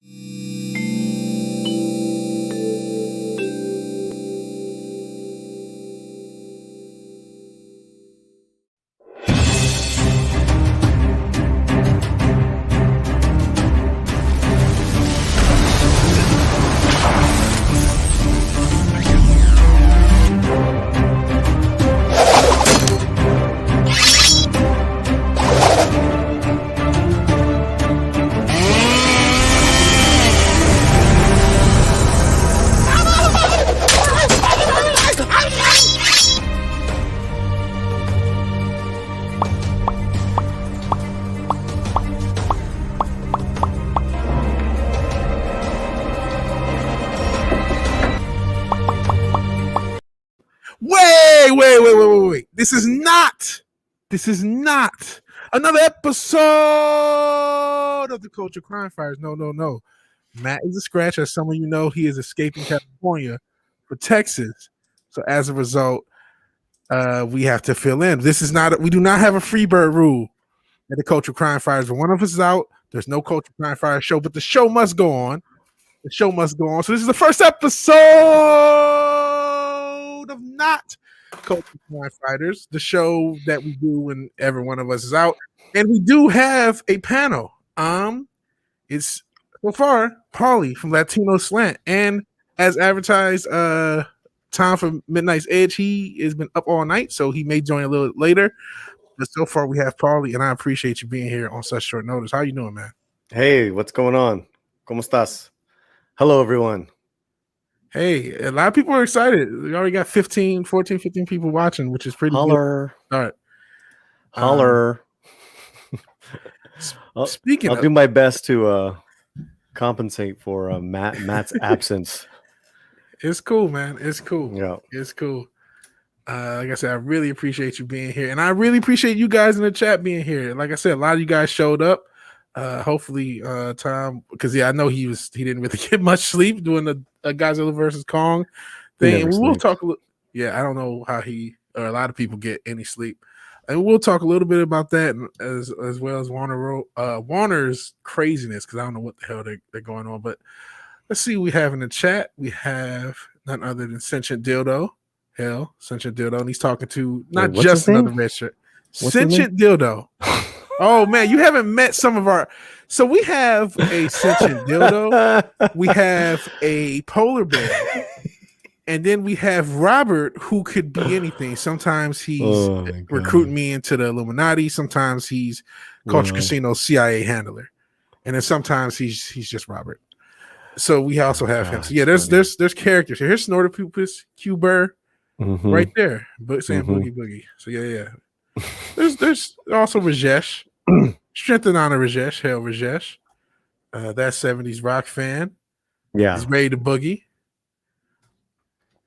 Wait. This is not another episode of the Culture Crime Fighters. No. Matt is a scratch. As some of you know, he is escaping California for Texas. So as a result, we have to fill in. We do not have a free bird rule at the Culture Crime Fighters. When one of us is out, there's no Culture Crime Fighters show, but the show must go on. So this is the first episode of Not Culture Crime Fighters, the show that we do when every one of us is out. And we do have a panel. It's so far Paulie from Latino Slant. And as advertised, time for Midnight's Edge, he has been up all night, so he may join a little later. But so far we have Paulie, and I appreciate you being here on such short notice. How you doing, man? Hey, what's going on? ¿Cómo estás? Hello, everyone. Hey, a lot of people are excited. We already got 14, 15 people watching, which is pretty Holler. Good. All right. Holler. Speaking I'll do my best to compensate for Matt's absence. It's cool, man. It's cool. Yeah. It's cool. Like I said, I really appreciate you being here. And I really appreciate you guys in the chat being here. Like I said, a lot of you guys showed up. Hopefully, Tom, because I know he didn't really get much sleep doing the Godzilla versus Kong thing. And we will talk a little. Yeah, I don't know how a lot of people get any sleep. And we'll talk a little bit about that as well as Warner's craziness, because I don't know what the hell they're going on. But let's see what we have in the chat. We have none other than Sentient Dildo. Sentient Dildo. And he's talking to not just another red shirt. Sentient Dildo. Oh, man, you haven't met some of our... So we have a Sentient Dildo. We have a polar bear. And then we have Robert, who could be anything. Sometimes he's recruiting me into the Illuminati. Sometimes he's Culture Casino CIA handler. And then sometimes he's just Robert. So we also have him. So yeah, there's characters here. Here's Snortopupus, Q-Burr, right there. But saying Boogie Boogie. So yeah. There's also Rajesh. Strength and honor Rajesh. Hail Rajesh. That 70s rock fan. Yeah. He's ready to boogie.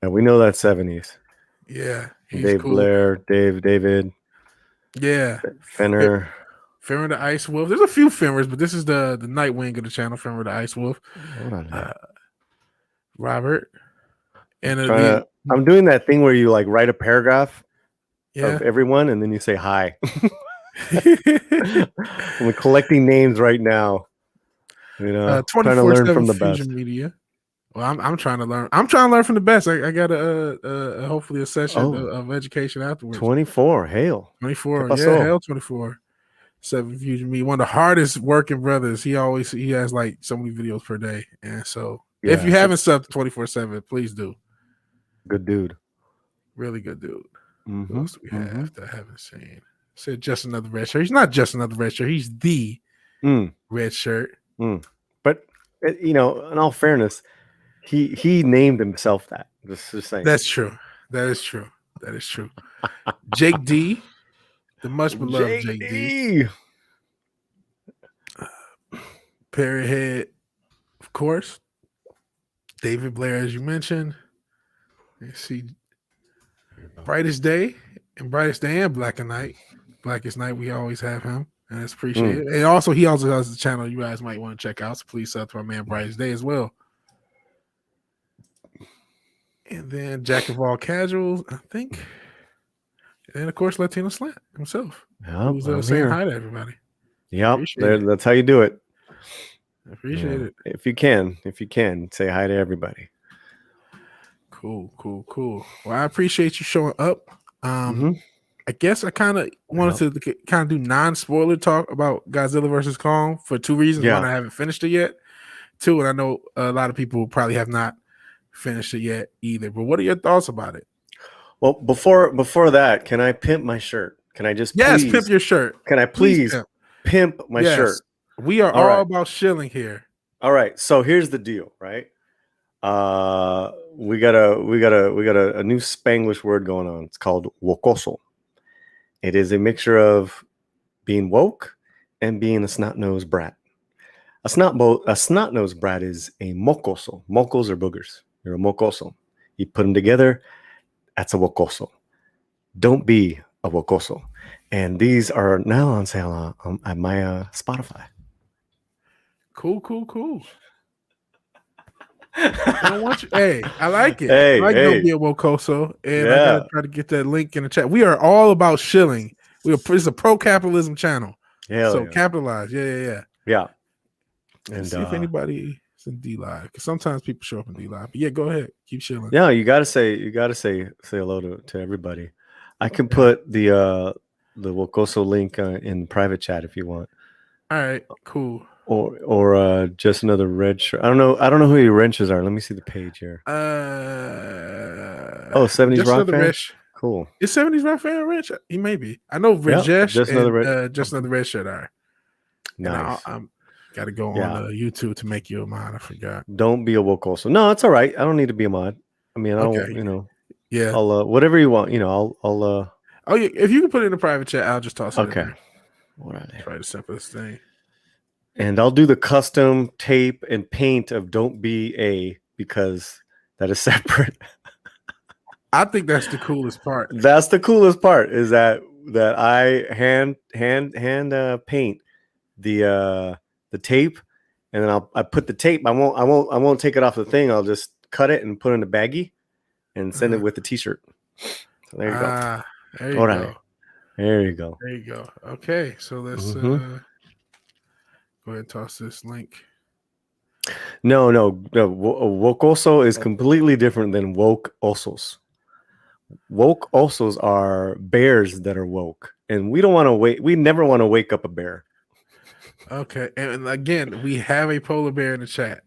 Yeah, we know that 70s. Yeah. Dave cool. Blair, David. Yeah. Fenner. Fenner the Ice Wolf. There's a few Fenners, but this is the night wing of the channel, Fenner the Ice Wolf. Robert. And I'm doing that thing where you like write a paragraph of everyone and then you say hi. I'm collecting names right now. You know, trying to learn from the best. Media. Well, I'm trying to learn. I'm trying to learn from the best. I got hopefully a session of education afterwards. 24, hail. 24, yeah, hail 24. 7 Fusion Media, one of the hardest working brothers. He has like so many videos per day, and so if you haven't subbed 24/7, please do. Good dude, really good dude. What else do we have that I haven't seen? Said just another red shirt. He's not just another red shirt. He's the red shirt. But you know, in all fairness, he named himself that. Just saying. That's true. That is true. Jake D, the much beloved Jake D. Parrothead, of course. David Blair, as you mentioned. You see, Brightest Day and Blackest Night, we always have him, and that's appreciated. And also, he also has a channel you guys might want to check out. So please sub to our man Brightest Day as well. And then Jack of All Casuals, I think. And of course, Latino Slant himself. Yep, who's saying hi to everybody. Yep, that's how you do it. I appreciate it. If you can, say hi to everybody. Cool. Well, I appreciate you showing up. I guess I kind of wanted to kind of do non-spoiler talk about Godzilla versus Kong for two reasons. Yeah. One, I haven't finished it yet. Two, and I know a lot of people probably have not finished it yet either. But what are your thoughts about it? Well, before that, can I pimp my shirt? Can I just please pimp your shirt? Can I please pimp my shirt? We are all about shilling here. All right. So here's the deal, right? We got a new Spanglish word going on. It's called wokoso. It is a mixture of being woke and being a snot-nosed brat. A snot-nosed brat is a mocoso. Mocos are boogers. You're a mocoso. You put them together, that's a wokoso. Don't be a wokoso. And these are now on sale at my Spotify. Cool. I want you. Hey, I like it. Hey, I like Don't Be a Wokoso. And I gotta try to get that link in the chat. We are all about shilling. It's a pro-capitalism channel. Capitalize. Yeah. And see if anybody is in D Live. Because sometimes people show up in D Live. But yeah, go ahead. Keep shilling. Yeah, you gotta say hello to everybody. I can put the Wokoso link in private chat if you want. All right, cool. Or just another red shirt. I don't know who your wrenches are. Let me see the page here. 70s Rock fan. Cool. Is 70s Rock fan a wrench? He may be. I know Rajesh just another red shirt are. Nice. I'm got to go on YouTube to make you a mod. I forgot. Don't be a Wokoso. No, it's all right. I don't need to be a mod. I mean, I don't. Yeah. I'll whatever you want. I'll. Oh yeah. If you can put it in the private chat, I'll just toss it. Okay. All right. Try the simplest thing. And I'll do the custom tape and paint of "Don't Be a" because that is separate. I think that's the coolest part. That's the coolest part is that I hand paint the tape, and then I put the tape. I won't take it off the thing. I'll just cut it and put it in a baggie and send it with the T-shirt. So there you go. There you go. There you go. There you go. Okay, so let's go ahead and toss this link. No. Wokoso is completely different than woke osos. Woke osos are bears that are woke, and we don't want to wait. We never want to wake up a bear. Okay, and again, we have a polar bear in the chat,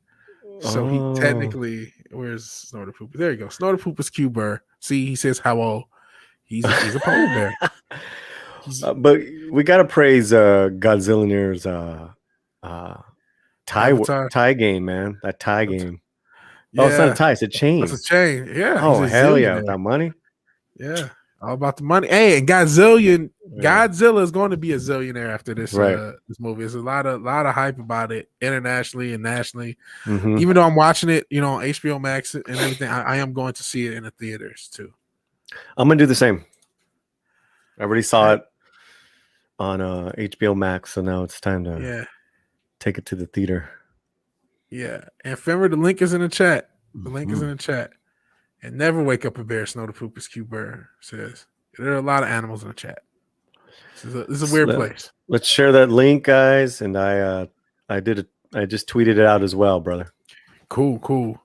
so he technically where's Snorterpoop? There you go. Snorterpoop is Cuber. See, he says how old. He's a polar bear. But we gotta praise Godzillionaire's tie game, man. That tie game. Yeah. Oh, it's not a tie, it's a chain. It's a chain. Yeah. Oh, hell yeah. That money. Yeah. All about the money. Hey, and Godzilla is going to be a zillionaire after this this movie. There's a lot of hype about it internationally and nationally. Mm-hmm. Even though I'm watching it, on HBO Max and everything, I am going to see it in the theaters too. I'm gonna do the same. I already saw it on HBO Max, so now it's time to take it to the theater. Yeah, and remember the link is in the chat. The link is in the chat. And never wake up a bear. Snowderpoop is Q Bird says. There are a lot of animals in the chat. This is a weird place. Let's share that link, guys. And I just tweeted it out as well, brother. Cool.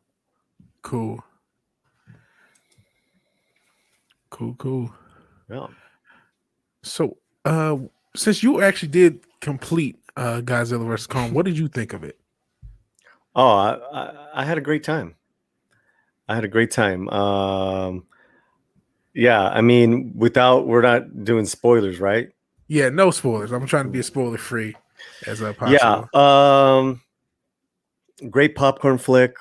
Yeah. So, since you actually did complete Godzilla vs. Kong, what did you think of it? Oh, I had a great time. Yeah, I mean, we're not doing spoilers, right? Yeah, no spoilers. I'm trying to be as spoiler free as possible. Yeah. Great popcorn flick.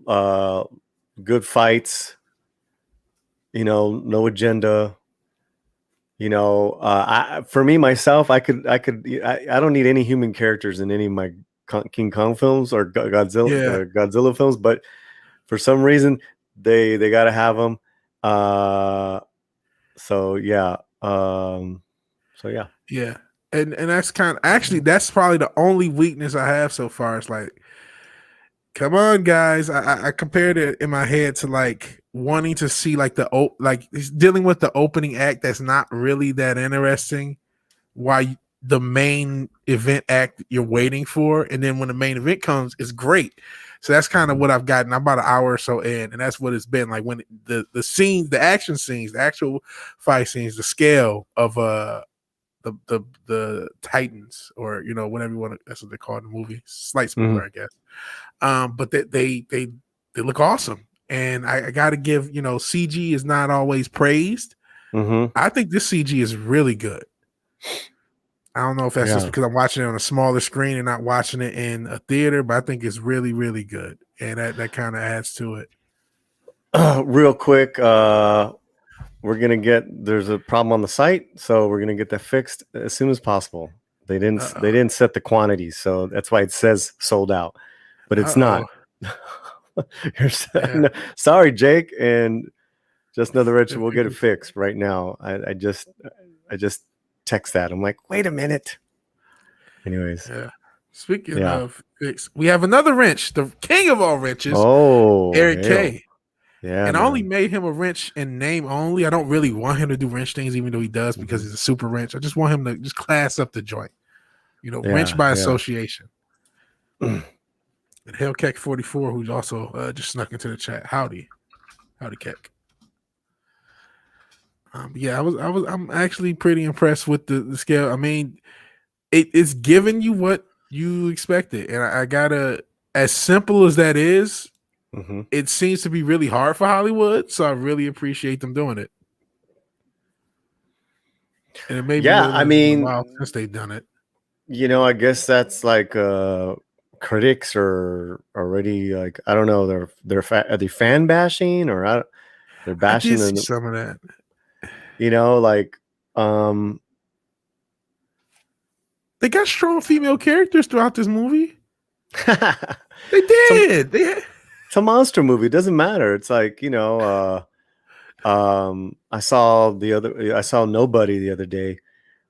Good fights. No agenda. For me myself, I don't need any human characters in any of my King Kong films or Godzilla films, but for some reason they got to have them. Yeah. And that's that's probably the only weakness I have so far. It's like, come on, guys. I compared it in my head to like wanting to see like dealing with the opening act that's not really that interesting. Why the main event act you're waiting for, and then when the main event comes, it's great. So that's kind of what I've gotten. I'm about an hour or so in, and that's what it's been like when the scenes, the action scenes, the actual fight scenes, the scale of the Titans, or whatever you want to, that's what they call it in the movie. Slight spoiler, I guess. But they look awesome, and I got to give CG is not always praised. I think this CG is really good. I don't know if that's just because I'm watching it on a smaller screen and not watching it in a theater, but I think it's really, really good, and that kind of adds to it. Real quick, there's a problem on the site, so we're gonna get that fixed as soon as possible. They didn't set the quantities, so that's why it says sold out, but it's not. Sorry, Jake, and just another Richard. We'll get it fixed right now. I just text that. I'm like, wait a minute. Anyways, Speaking of fix, we have another wrench, the king of all wrenches. Eric K. Yeah, and I only made him a wrench in name only. I don't really want him to do wrench things, even though he does, because he's a super wrench. I just want him to just class up the joint, wrench by association. And Hellcat 44, who's also just snuck into the chat. Howdy, Keck. I'm actually pretty impressed with the scale. I mean, it's giving you what you expected, and I gotta, as simple as that is. It seems to be really hard for Hollywood, so I really appreciate them doing it. And it may be a while since they've done it. I guess that's like critics are already like, I don't know, are they fan bashing, or they're bashing. I did see some of that. They got strong female characters throughout this movie. They did. It's a monster movie. It doesn't matter. It's like, I saw Nobody the other day.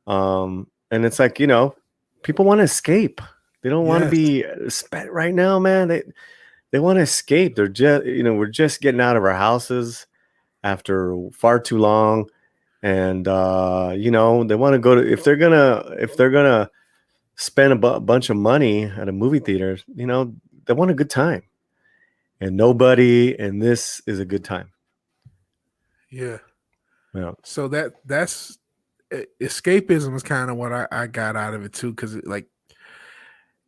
And it's like, people want to escape. They don't want to be spent right now, man. They want to escape. They're just, we're just getting out of our houses after far too long. And, they want to go to, if they're gonna spend a bunch of money at a movie theater, they want a good time. And Nobody, and this is a good time. Yeah. So that's escapism is kind of what I got out of it too, because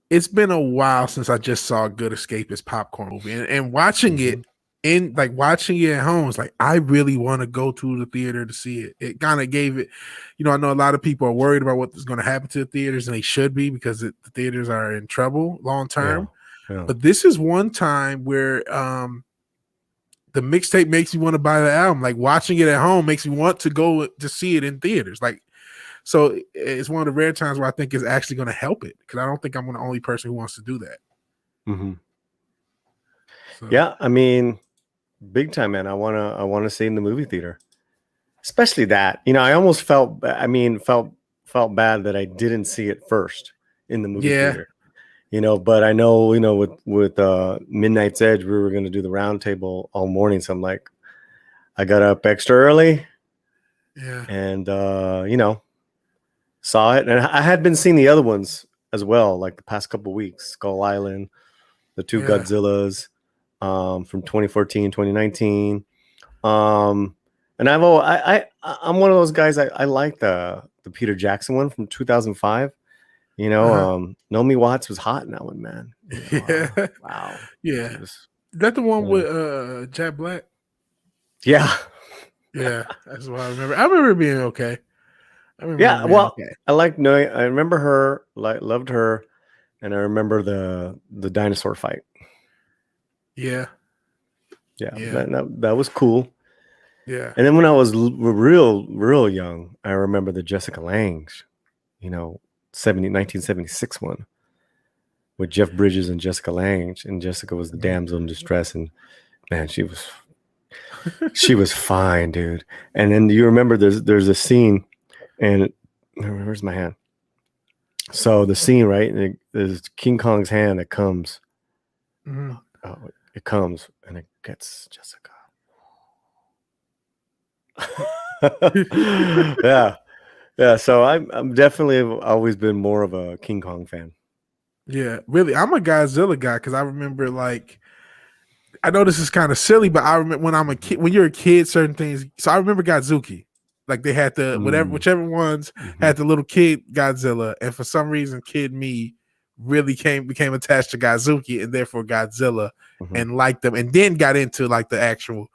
it's been a while since I just saw a good escapist popcorn movie, and watching it watching it at home is like, I really want to go to the theater to see it. It kind of gave it, I know a lot of people are worried about what's going to happen to the theaters, and they should be, because the theaters are in trouble long term. But this is one time where the mixtape makes you want to buy the album. Like, watching it at home makes me want to go to see it in theaters. So it's one of the rare times where I think it's actually going to help it, because I don't think I'm the only person who wants to do that. So. Yeah, I mean, big time, man. I wanna see it in the movie theater, especially that. I almost felt bad that I didn't see it first in the movie theater. But I know, with Midnight's Edge, we were going to do the round table all morning. So I'm like, I got up extra early. Yeah. And, saw it. And I had been seeing the other ones as well, like the past couple of weeks, Skull Island, the two Godzillas from 2014, 2019. And I'm one of those guys, I like the Peter Jackson one from 2005. Naomi Watts was hot in that one, man. Wow. Yeah. Is that the one with Jack Black? Yeah. Yeah. That's what I remember. I remember being okay. I remember her, loved her, and I remember the dinosaur fight. Yeah. That was cool. Yeah. And then when I was real young, I remember the Jessica Lange's, 1976 one with Jeff Bridges and Jessica Lange, and Jessica was the damsel in distress, and man, she was fine, dude. And then you remember there's a scene, and where's my hand? So the scene, right? And there's King Kong's hand that comes. It comes and it gets Jessica. Yeah. Yeah, so I'm definitely always been more of a King Kong fan. Yeah, really. I'm a Godzilla guy because I remember like I know this is kind of silly, but I remember when I'm a kid, when you're a kid, certain things. So I remember Godzuki, like they had the whichever ones Mm-hmm. had the little kid Godzilla, and for some reason, kid me really became attached to Godzuki and therefore Godzilla, Mm-hmm. and liked them, and then got into like the actual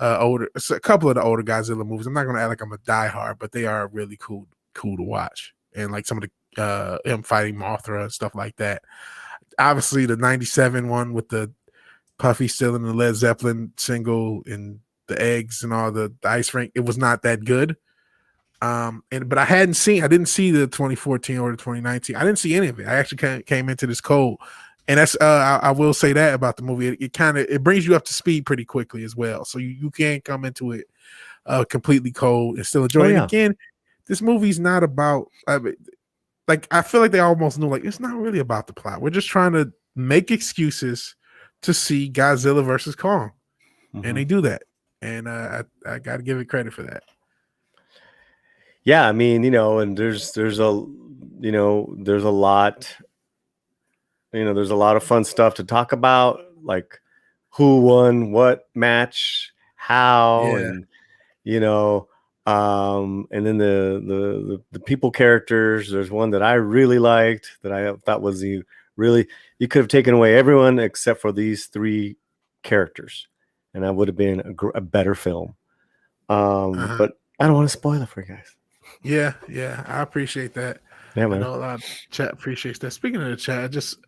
older, so a couple of the older Godzilla movies. I'm not gonna act like I'm a diehard, but they are really cool to watch, and like some of the him fighting Mothra and stuff like that. Obviously, the '97 one with the Puffy still in the Led Zeppelin single and the eggs and all the ice rink. It was not that good. But I didn't see the 2014 or the 2019. I didn't see any of it. I actually came into this cold. And that's I will say that about the movie. It kind of it brings you up to speed pretty quickly as well. So you can't come into it completely cold and still enjoy Oh it. And yeah. again, this movie's not about like I feel like they almost knew like it's not really about the plot. We're just trying to make excuses to see Godzilla versus Kong, and Mm-hmm. they do that. And I got to give it credit for that. Yeah, I mean, and there's a there's a lot, there's a lot of fun stuff to talk about, like who won what match, how, Yeah, and you know, and then the people characters. There's one that I really liked that I thought was really you could have taken away everyone except for these three characters, and that would have been a better film. uh-huh. But I don't want to spoil it for you guys. Yeah. I appreciate that. Yeah, I man. know a lot of chat appreciates that. Speaking of the chat, I just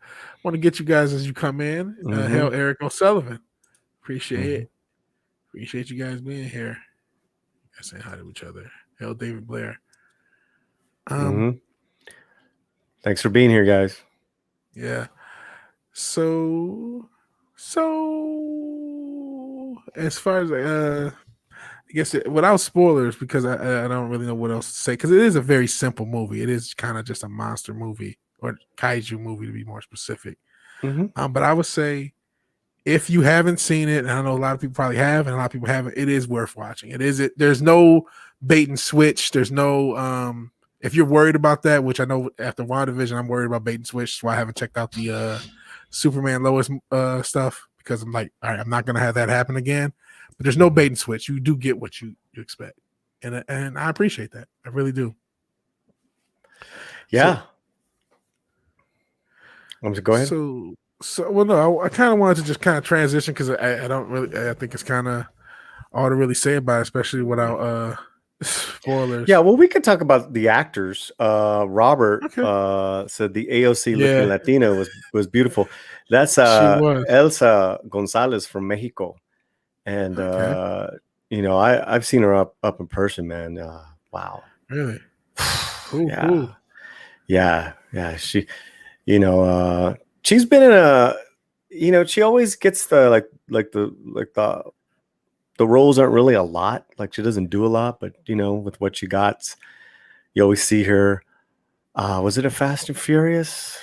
want to get you guys as you come in. Mm-hmm. Hell, Eric O'Sullivan, appreciate Mm-hmm. it. Appreciate you guys being here. Guys saying hi to each other. Hell, David Blair. Mm-hmm. Thanks for being here, guys. Yeah. So as far as I guess without spoilers, because I don't really know what else to say, because it is a very simple movie. It is kind of just a monster movie or kaiju movie to be more specific. Mm-hmm. But I would say if you haven't seen it, and I know a lot of people probably have, and a lot of people haven't, it is worth watching. There's no bait and switch. There's no if you're worried about that, which I know after WandaVision, I'm worried about bait and switch, so I haven't checked out the Superman Lois stuff because I'm like, all right, I'm not gonna have that happen again. But there's no bait and switch. You do get what you expect, and I appreciate that. I really do. Yeah. Go ahead. Well, no, I kind of wanted to just kind of transition because I don't really, I think it's kind of all to really say about it, especially without spoilers. Yeah, well, we could talk about the actors. Robert Okay. said the AOC looking Yeah, Latina was beautiful. That's she was. Elsa Gonzalez from Mexico, and Okay. I've seen her up in person, man. Wow. Really? Cool, Yeah, cool. yeah. She's been in she always gets the roles aren't really a lot. Like she doesn't do a lot, but with what she got, you always see her. Was it a Fast and Furious?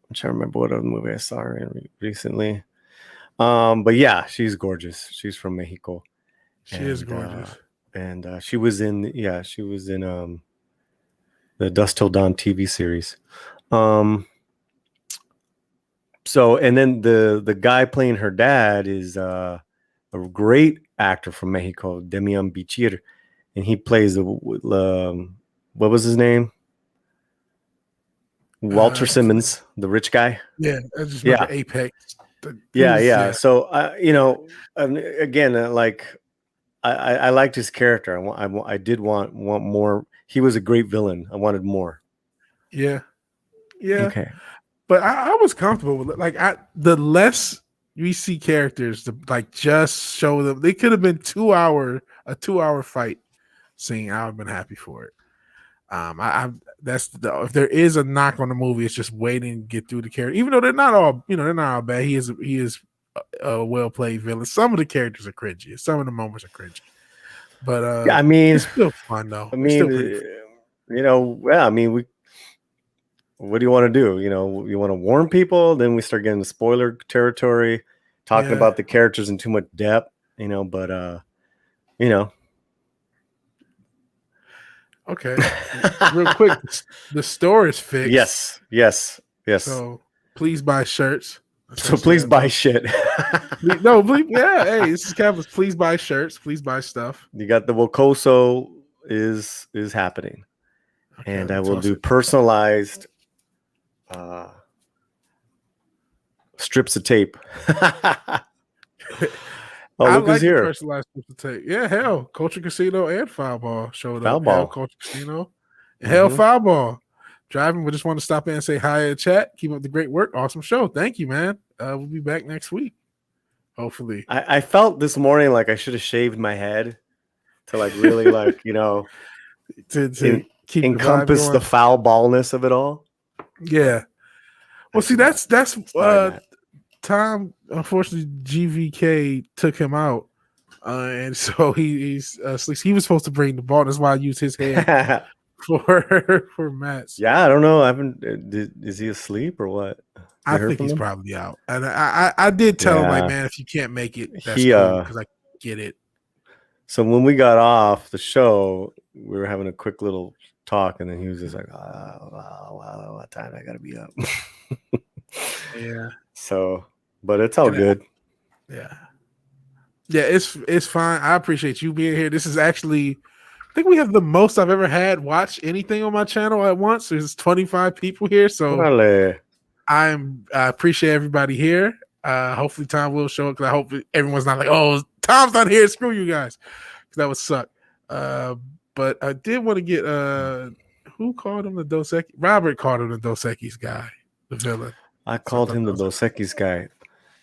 I'm trying to remember what other movie I saw her in recently. But yeah, she's gorgeous. She's from Mexico, She is and gorgeous. she was in the Dust Till Dawn TV series. So and then the guy playing her dad is a great actor from Mexico, Demian Bichir, and he plays what was his name? Walter Simmons, the rich guy. Yeah, I just remember Yeah, Apex. yeah. So again, like I liked his character. I did want more. He was a great villain. I wanted more. Yeah, yeah. Okay. But I was comfortable with it. Like the less we see characters, to like just show them. They could have been a 2 hour fight scene. I would have been happy for it. I that's if there is a knock on the movie, it's just waiting to get through the character. Even though they're not all bad. He is a well played villain. Some of the characters are cringy. Some of the moments are cringy. But Yeah, I mean, it's still fun though. I It's mean, still pretty fun. yeah, I mean, what do you want to do? You want to warn people, then we start getting spoiler territory, talking Yeah. about the characters in too much depth, but you know. Okay. Real quick, the store is fixed. Yes. So please buy shirts. So please buy shit. Yeah. Hey, this is Campus. Please buy shirts. Please buy stuff. You got the Wokoso is happening, Okay, and let I me will toss do it. personalized strips of tape. Oh, I look who's like the here! personalized to take. Yeah, hell, Culture Casino and Foulball showed up. Hell, Foulball. Culture Casino and Hell Foulball. Driving, we just want to stop in and say hi in chat. Keep up the great work. Awesome show. Thank you, man. We'll be back next week. Hopefully. I felt this morning like I should have shaved my head to like really like, you know, to keep encompass the the foul ballness of it all. Yeah. Well, see, that's that. Tom. Unfortunately, GVK took him out, and so he was supposed to bring the ball. That's why I used his hand for Matt's. Yeah, I don't know. I haven't. Is he asleep or what? I think he's probably out. And I did tell him, like, man, if you can't make it, that's cool, because I get it. So when we got off the show, we were having a quick little talk, and then he was just like, wow, what time I gotta be up. Yeah. So, but it's all good. Yeah, it's fine. I appreciate you being here. This is actually, I think we have the most I've ever had watch anything on my channel at once. There's 25 people here, so I appreciate everybody here. Hopefully Tom will show up, because I hope everyone's not like, oh, Tom's not here, screw you guys, because that would suck. But I did want to get who called him the Dos Equis? Robert called him the Dos Equis guy, the villain. I called him the Dos Equis guy.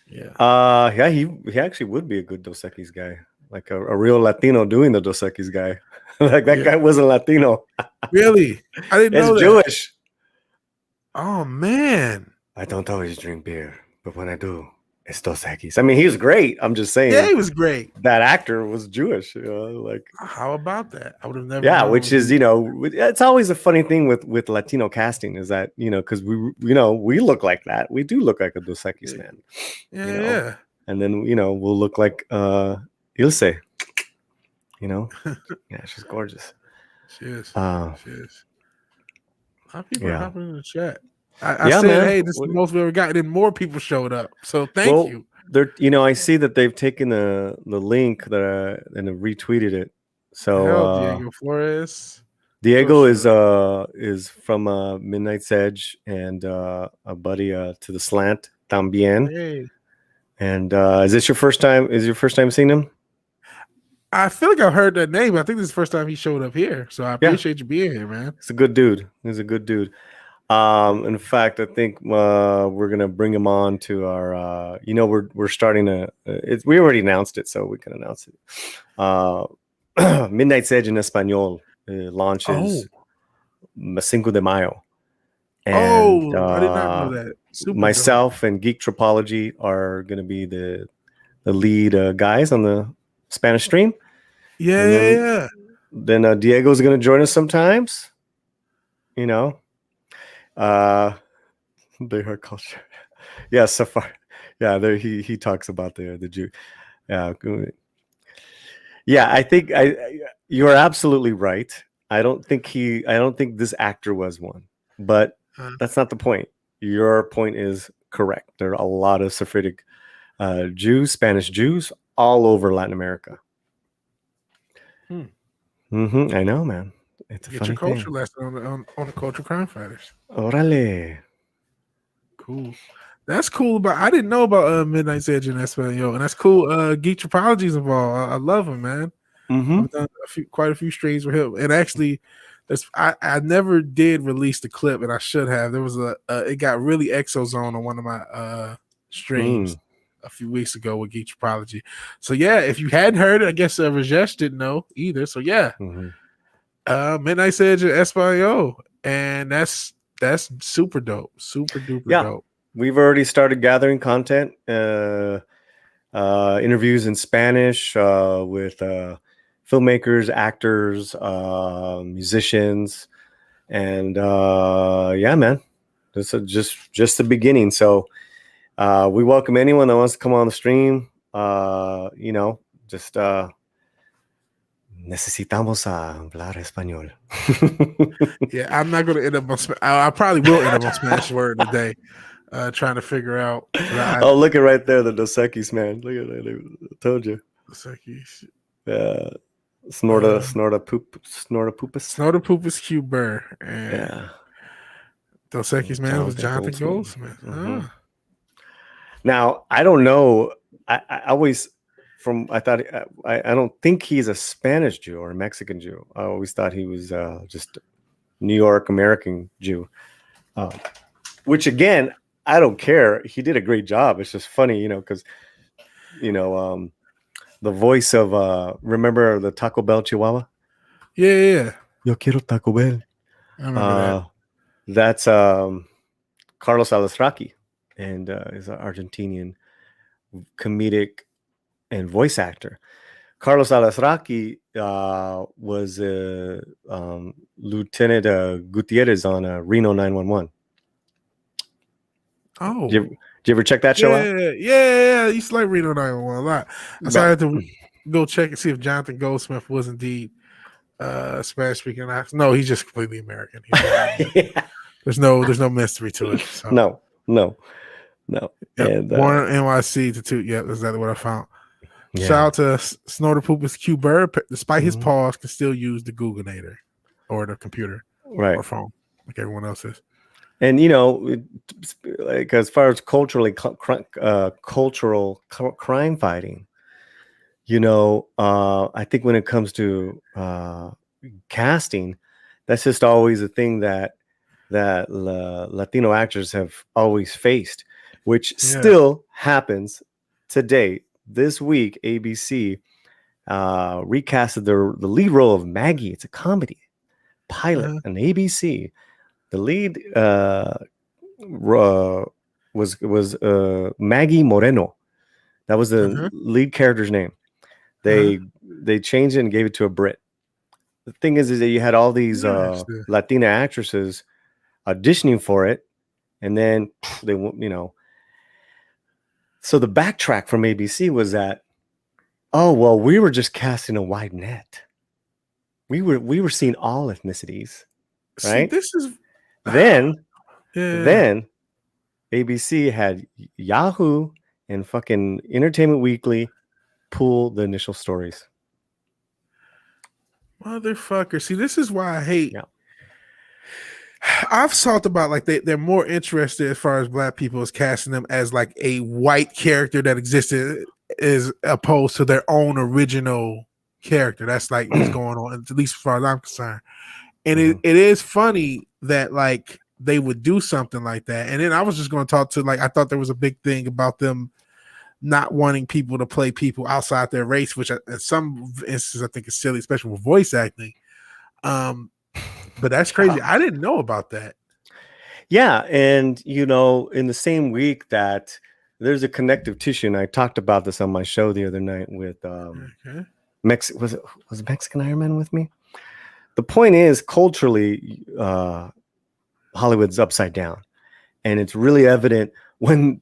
Yeah. Yeah, he actually would be a good Dos Equis guy, like a real Latino doing the Dos Equis guy. Like that guy wasn't Latino. Really? I didn't know that. Jewish. Oh man. I don't always drink beer, but when I do, it's Dos Equis. I mean, he was great. I'm just saying. Yeah, he was great. That actor was Jewish. You know, like, how about that? I would have never. Yeah, which is, you know, it's always a funny thing with Latino casting is that, you know, because we look like that. We do look like a Dos Equis man. Yeah, you know? yeah. And then, you know, we'll look like Ilse. You know, yeah, she's gorgeous. She is. She is. How people are hopping in the chat? I said, man. Hey, this is the most we've ever gotten, and more people showed up. So thank you. They're, you know, I see that they've taken the link that and have retweeted it. So Diego Flores. Diego is from Midnight's Edge and a buddy to the Slant también. Hey. And is this your first time? Is your first time seeing him? I feel like I've heard that name. I think this is the first time he showed up here. So I appreciate you being here, man. He's a good dude. In fact, I think we're gonna bring him on to our. You know, we're starting a. We already announced it, so we can announce it. Midnight's Edge in Espanol launches 5 de Mayo. And, I did not know that. Super myself dope. And Geek Tropology are going to be the lead guys on the Spanish stream. Yeah. Then Diego's going to join us sometimes. You know, they heard culture. Yeah, Safar. Yeah, there he talks about the Jew. Yeah, yeah. I think you're absolutely right. I don't think this actor was one, but that's not the point. Your point is correct. There are a lot of Sephardic Jews, Spanish Jews, all over Latin America. I know, man. It's a Get funny your culture thing. lesson on the Culture Crime Fighters. Orale. Cool. That's cool. But I didn't know about Midnight's Edge and Espanol, and that's cool. Geek Tropology's involved. I love him, man. I've done quite a few streams with him, and actually, I never did release the clip, and I should have. There was it got really exozone on one of my streams a few weeks ago with Geek Tropology. So yeah, if you hadn't heard it, I guess Rajesh didn't know either. So yeah, Midnight's Edge and Espanol, and that's super dope, super duper dope. We've already started gathering content, interviews in Spanish with filmmakers, actors, musicians, and yeah, man, this is just the beginning. So we welcome anyone that wants to come on the stream. You know, just necesitamos hablar español. Yeah, I'm not going to end up on. I probably will end up on Smash Word today, trying to figure out. Oh, look at right there, the Dos Equis, man. Look at that. I told you. Yeah. Snorta poopus. Snorta poopus Q Burr. Yeah. Dos Equis, man, was Jonathan Goldsmith. Mm-hmm. Now, I don't know. I always, I don't think he's a Spanish Jew or a Mexican Jew. I always thought he was just New York American Jew. Which again, I don't care. He did a great job. It's just funny, because, the voice of remember the Taco Bell Chihuahua? Yeah. Yo quiero Taco Bell. I remember that. That's Carlos Alazraqui, and is an Argentinian comedic and voice actor. Carlos Alazraqui was Lieutenant Gutierrez on Reno 911. Oh, did you ever check that show out? Yeah. I used to like Reno 911 a lot. So I had to go check and see if Jonathan Goldsmith was indeed Spanish speaking actor. No, he's just completely American. Yeah. There's no mystery to it. So. No. Yep. And, born in NYC to toot. Yep, that's exactly what I found. Yeah. Shout out to Snorta Poopus Q Bird. Despite his paws, can still use the Googlenator or the computer or phone like everyone else is. And like as far as cultural crime fighting, I think when it comes to casting, that's just always a thing that Latino actors have always faced, which still happens today. This week, ABC recasted the lead role of Maggie. It's a comedy pilot on ABC. The lead was Maggie Moreno. That was the lead character's name. They changed it and gave it to a Brit. The thing is that you had all these Latina actresses auditioning for it, and then they, so the backtrack from ABC was that, we were just casting a wide net. We were seeing all ethnicities, right? See, this is then ABC had Yahoo and fucking Entertainment Weekly pull the initial stories. Motherfucker. See, this is why I hate. Yeah. I've thought about like they're more interested as far as black people is casting them as like a white character that existed as opposed to their own original character. That's like what's going on, at least as far as I'm concerned. And it is funny that like they would do something like that. And then I was just going to talk to I thought there was a big thing about them not wanting people to play people outside their race, which in some instances I think is silly, especially with voice acting. But that's crazy. I didn't know about that. Yeah. And, in the same week that there's a connective tissue, and I talked about this on my show the other night with was it Mexican Iron Man with me? The point is, culturally, Hollywood's upside down. And it's really evident when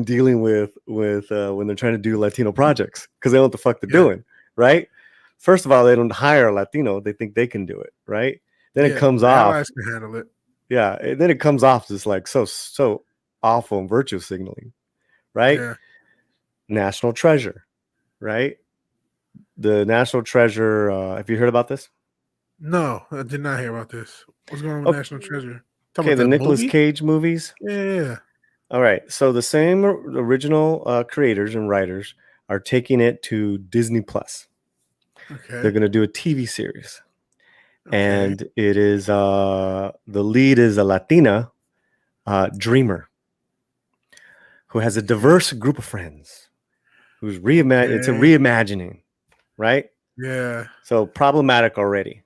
dealing with when they're trying to do Latino projects, because they know what the fuck they're doing, right? First of all, they don't hire a Latino. They think they can do it, right? Then it comes off. Allies can handle it. Yeah, and then it comes off just like so awful and virtue signaling, right? Yeah. National Treasure, right? The National Treasure. Have you heard about this? No, I did not hear about this. What's going on with National Treasure? Okay, the Nicolas Cage movies. Yeah. All right, so the same original creators and writers are taking it to Disney Plus. Okay. They're going to do a TV series. Okay. And it is the lead is a Latina dreamer who has a diverse group of friends who's it's a reimagining, right? Yeah. So problematic already.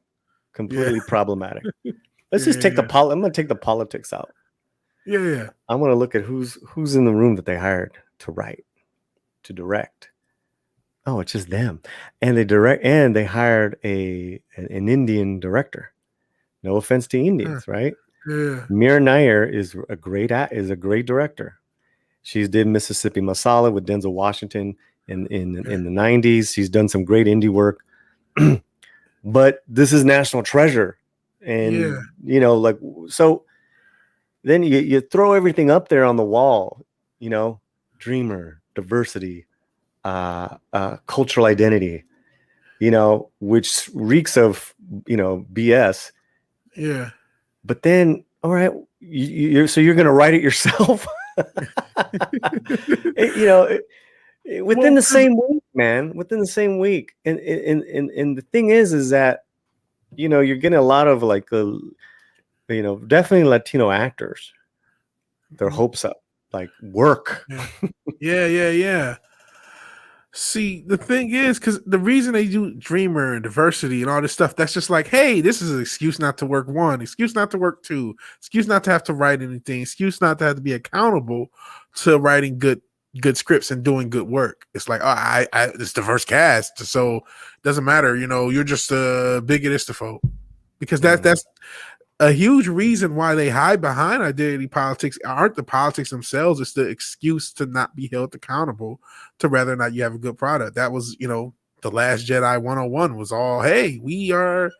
Completely problematic. Let's just take I'm going to take the politics out. Yeah. I want to look at who's in the room that they hired to write, to direct. Oh, it's just them. And they hired an Indian director. No offense to Indians, right? Yeah. Meera Nair is a great director. She did Mississippi Masala with Denzel Washington in the 90s. She's done some great indie work. but this is national treasure. And, like, so then you throw everything up there on the wall, dreamer, diversity, cultural identity, which reeks of, BS. Yeah. But then, all right, so you're going to write it yourself, within the same week, man, within the same week. And the thing is that, you're getting a lot of like, definitely Latino actors, their hopes up, like work. Yeah. See, the thing is, because the reason they do dreamer and diversity and all this stuff, that's just like, hey, this is an excuse not to work one, excuse not to work two, excuse not to have to write anything, excuse not to have to be accountable to writing good scripts and doing good work. It's like, oh, it's diverse cast, so it doesn't matter, you're just a bigot to folk. Because that's a huge reason why they hide behind identity politics aren't the politics themselves. It's the excuse to not be held accountable to whether or not you have a good product. That was, the Last Jedi 101 was all, hey, we are,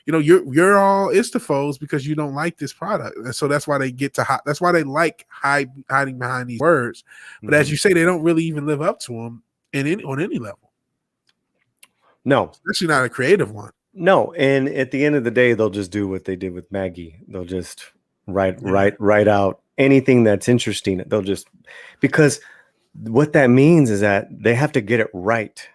you're all istifos because you don't like this product. And so that's why they that's why they like hiding behind these words. But as you say, they don't really even live up to them on any level. No. Especially not a creative one. No, and at the end of the day, they'll just do what they did with Maggie. They'll just write out anything that's interesting. They'll just, because what that means is that they have to get it right.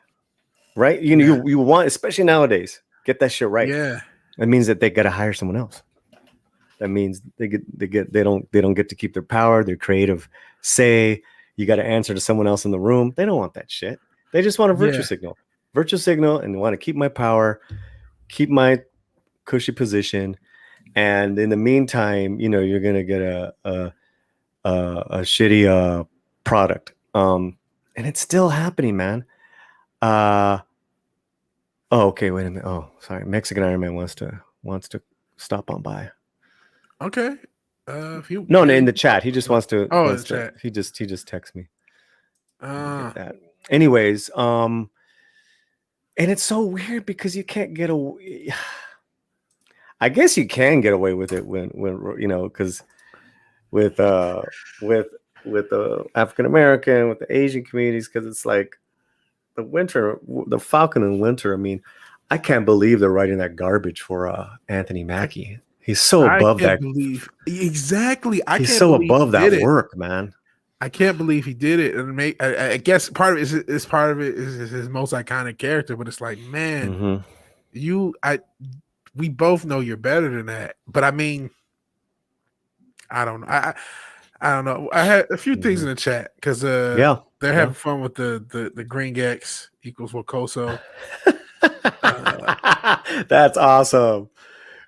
You want, especially nowadays, get that shit right. Yeah, that means that they got to hire someone else. That means they don't get to keep their power, their creative say. You got to answer to someone else in the room. They don't want that shit. They just want a virtue signal, and they want to keep my power, keep my cushy position, and in the meantime, you're gonna get a shitty product, and it's still happening, man. Okay, wait a minute. Oh, sorry, Mexican Iron Man wants to stop on by. Okay. In the chat, he just wants to. Oh, chat. He just texts me. That. Anyways, and it's so weird because you can't get away. I guess you can get away with it when because with the African American, with the Asian communities, because it's like the Falcon and Winter. I mean, I can't believe they're writing that garbage for Anthony Mackie. He's so above that. Exactly. He's so above that work, man. I can't believe he did it, and I guess part of it is his most iconic character. But it's like, man, we both know you're better than that. But I mean, I don't know. I don't know. I had a few things in the chat because they're having fun with the Green Gex equals Wakoso. That's awesome.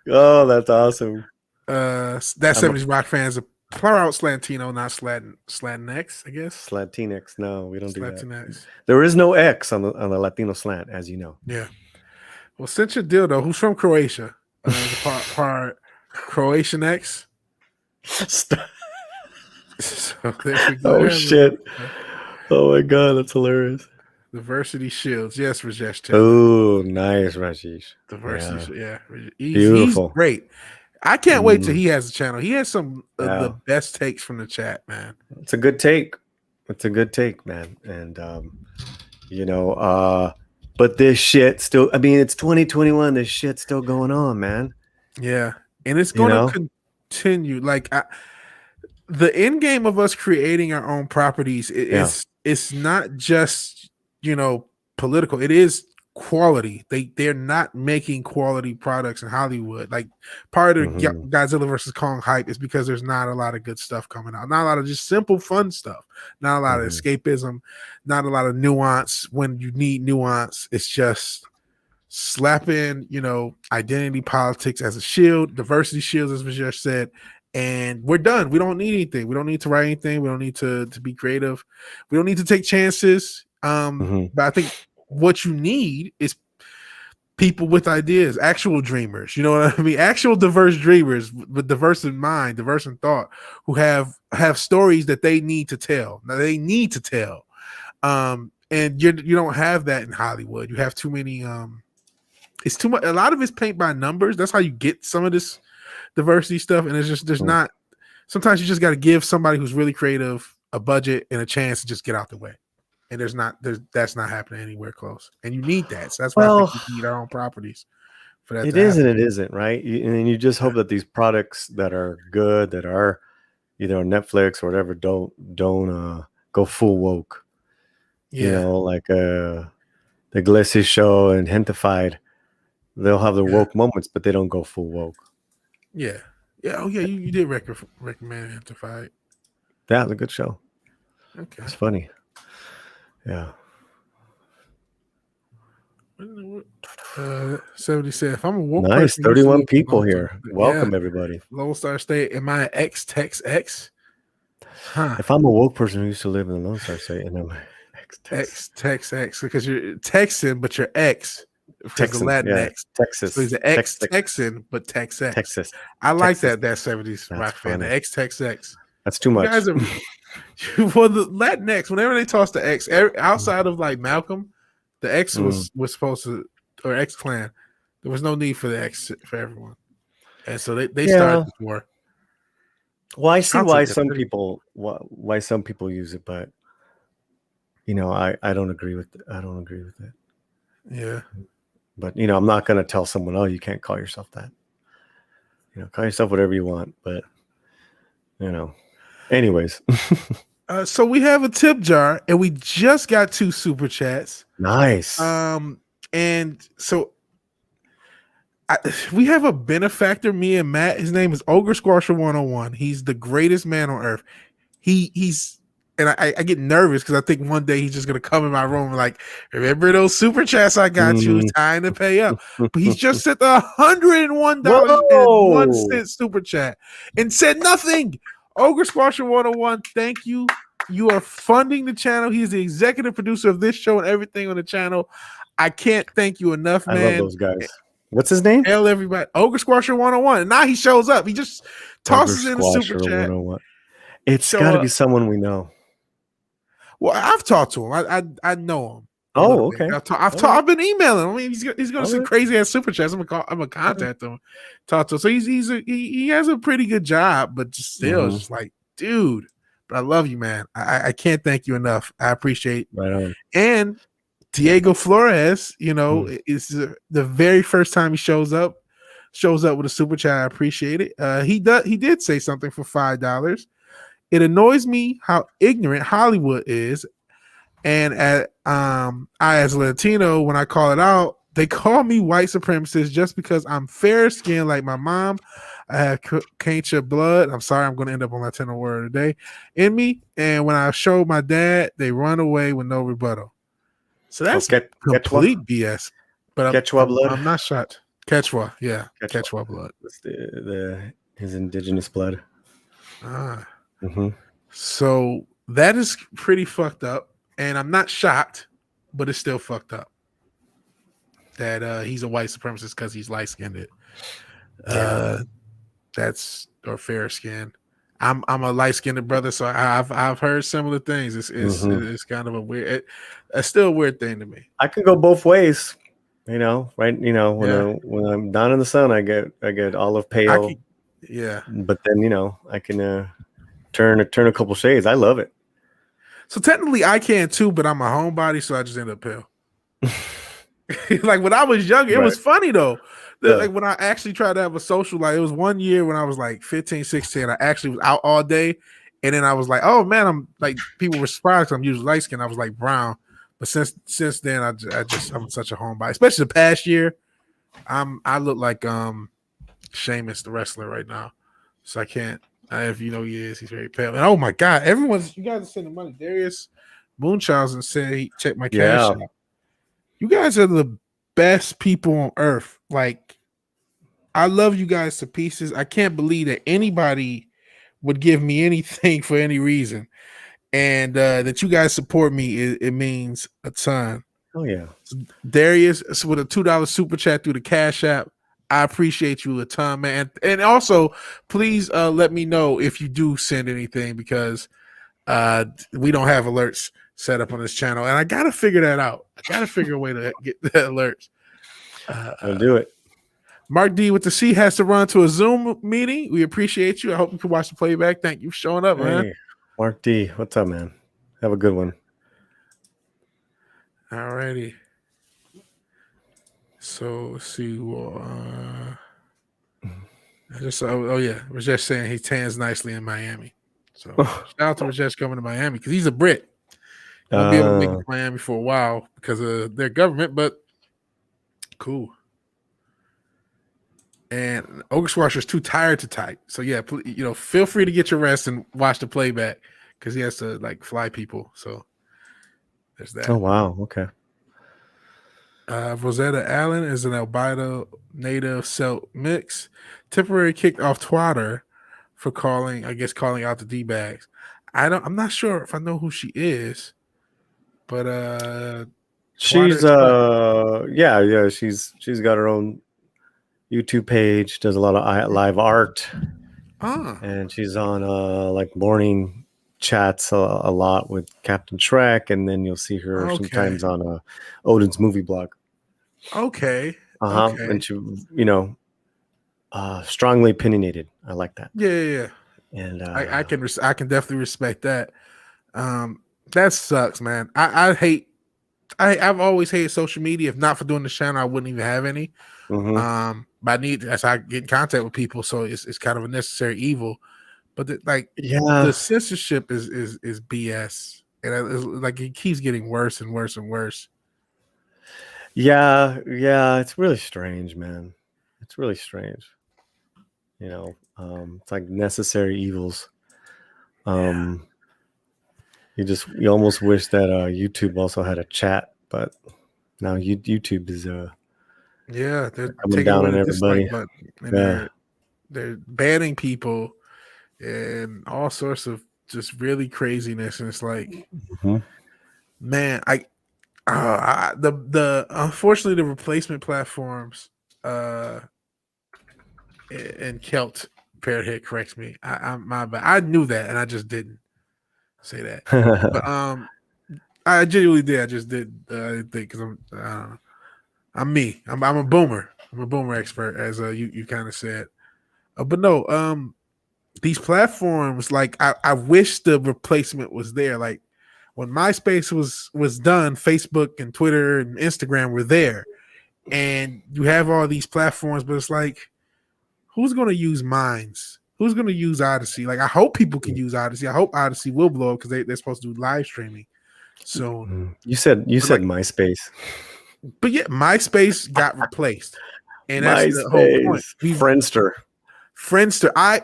Oh, that's awesome. That 70s rock fans are plural Slantino, not Slatinx, I guess. Slatinx. No, we don't do Slatinx. that. There is no X on the Latino Slant, as you know. Yeah. Well, since your dildo, who's from Croatia? Part Croatian X. So there we go. Oh shit! Oh my god, that's hilarious. Diversity Shields. Yes, Rajesh. Oh, nice, Rajesh. Diversity. Yeah. Beautiful. He's great. I can't wait till he has a channel. He has some of the best takes from the chat, man. It's a good take. It's a good take, man. And but this shit still, I mean, it's 2021. This shit's still going on, man. Yeah. And it's going to continue. Like the end game of us creating our own properties it's not just, political. It is quality. They're not making quality products in Hollywood. Like part of Godzilla versus Kong hype is because there's not a lot of good stuff coming out. Not a lot of just simple fun stuff. Not a lot of escapism. Not a lot of nuance when you need nuance. It's just slapping, identity politics as a shield, diversity shields, as Vijesh said, and we're done. We don't need anything. We don't need to write anything. We don't need to be creative. We don't need to take chances. But I think what you need is people with ideas, actual dreamers. You know what I mean? Actual diverse dreamers with diverse in mind, diverse in thought, who have stories that they need to tell. Now they need to tell. And you don't have that in Hollywood. You have too many it's too much. A lot of it's paint by numbers. That's how you get some of this diversity stuff. And it's just there's not. Sometimes you just got to give somebody who's really creative a budget and a chance to just get out the way. And that's not happening anywhere close. And you need that. So that's why I think we need our own properties for that. It is and it isn't, right? And you just hope that these products that are good, that are either on Netflix or whatever, don't go full woke. Yeah. You know, like the Iglesias show and Hentified, they'll have the woke moments, but they don't go full woke. Yeah. Yeah. Oh yeah, you did recommend Hentified. Yeah, it's a good show. Okay. It's funny. Yeah. 70 said, if I'm a woke nice, person, 31 people here. Welcome, everybody. Lone Star State. Am I an X-Tex X? Huh. If I'm a woke person who used to live in the Lone Star State, and I'm X-Tex X, because you're Texan, but you're X. Texan, Latinx. Texas. So he's an X-Texan, but Texas. Texas. I like that 70s rock fan. The X-Tex X. That's too much. You guys are, well, the Latinx, whenever they toss the X, outside of like Malcolm, the X was supposed to, or X Clan, there was no need for the X for everyone. And so they started before. Well, I see why some people use it, but you know, I don't agree with it. I don't agree with it. Yeah. But you know, I'm not gonna tell someone, oh, you can't call yourself that. You know, call yourself whatever you want, but you know. Anyways. So we have a tip jar and we just got 2 super chats. Nice. And so we have a benefactor, me and Matt. His name is Ogre Squasher 101. He's the greatest man on earth. He's and I get nervous because I think one day he's just gonna come in my room and like, remember those super chats I got you? It's time to pay up. But he's just sent the $101.01 super chat and said nothing. Ogre Squasher 101, thank you. You are funding the channel. He's the executive producer of this show and everything on the channel. I can't thank you enough, man. I love those guys. What's his name? Tell everybody. Ogre Squasher 101. And now he shows up. He just tosses in the super chat. It's got to be someone we know. Well, I've talked to him. I know him. Oh, okay. I've been emailing him. I mean, he's going to send crazy ass super chats. I'm gonna contact him, talk to him. So he has a pretty good job, but just still, it's just like, dude. But I love you, man. I can't thank you enough. I appreciate. Right on. And Diego Flores, you know, is the very first time he shows up with a super chat. I appreciate it. He did say something for $5. It annoys me how ignorant Hollywood is. And I, as a Latino, when I call it out, they call me white supremacist just because I'm fair skinned like my mom. I have Quechua blood. I'm sorry, I'm going to end up on Latino word today in me. And when I show my dad, they run away with no rebuttal. So that's complete BS. But Quechua blood. I'm not shocked. Quechua, yeah, Quechua blood. That's his indigenous blood. So that is pretty fucked up. And I'm not shocked, but it's still fucked up that he's a white supremacist because he's light-skinned. That's or fair skin. I'm a light-skinned brother, so I've heard similar things. It's kind of a weird. It's still a weird thing to me. I could go both ways, you know. Right? You know, when I'm down in the sun, I get olive pale. But then I can turn a couple shades. I love it. So technically I can too, but I'm a homebody, so I just end up pale. Like when I was younger, it was funny though. Like when I actually tried to have a social life, it was one year when I was like 15, 16, I actually was out all day. And then I was like, oh man, I'm like, people were surprised I'm usually light skinned. I was like brown. But since then I'm such a homebody, especially the past year. I look like Sheamus the wrestler right now. So I can't. If you know he is, he's very pale. And oh my god, you guys are sending money. Darius Moonchausen said he checked my cash out. You guys are the best people on earth. Like, I love you guys to pieces. I can't believe that anybody would give me anything for any reason. And that you guys support me, it means a ton. Oh yeah. So Darius with a $2 super chat through the Cash App. I appreciate you a ton, man. And also, please let me know if you do send anything because we don't have alerts set up on this channel. And I got to figure that out. I got to figure a way to get the alerts. I'll do it. Mark D with the C has to run to a Zoom meeting. We appreciate you. I hope you can watch the playback. Thank you for showing up, man. Mark D, what's up, man? Have a good one. All righty. So let's see. Well, Rajesh saying he tans nicely in Miami. So shout out to Rajesh coming to Miami because he's a Brit. Won't be able to make it to Miami for a while because of their government, but cool. And Ogerswasher's too tired to type. So yeah, feel free to get your rest and watch the playback because he has to like fly people. So there's that. Oh wow, okay. Rosetta Allen is an albino native Celt mix. Temporary kicked off Twitter for calling out the D-bags. I'm not sure if I know who she is, but she's she's got her own YouTube page, does a lot of live art. And she's on like morning chats a lot with Captain Shrek, and then you'll see her sometimes on Odin's movie blog. Okay. And she, strongly opinionated. I like that. Yeah. And I can definitely respect that. That sucks, man. I've always hated social media. If not for doing the channel, I wouldn't even have any. But as I get in contact with people, so it's kind of a necessary evil. But the censorship is BS, and it keeps getting worse and worse and worse. Yeah, it's really strange, man. It's really strange. It's like necessary evils. You almost wish that YouTube also had a chat, but now YouTube is they're coming down on everybody. They're banning people and all sorts of just really craziness, and it's like, man, unfortunately the replacement platforms and Kelt Parrothead corrects me. I'm my bad. I knew that and I just didn't say that. But I genuinely did. I just did think because I'm me. I'm a boomer. I'm a boomer expert, as you kind of said. But no, these platforms, like I wish the replacement was there. Like when MySpace was done, Facebook and Twitter and Instagram were there, and you have all these platforms, but it's like, who's going to use Minds? Who's going to use Odyssey? Like, I hope people can use Odyssey. I hope Odyssey will blow up because they're supposed to do live streaming soon. You said MySpace, but yeah, MySpace got replaced, and that's the whole point. Friendster.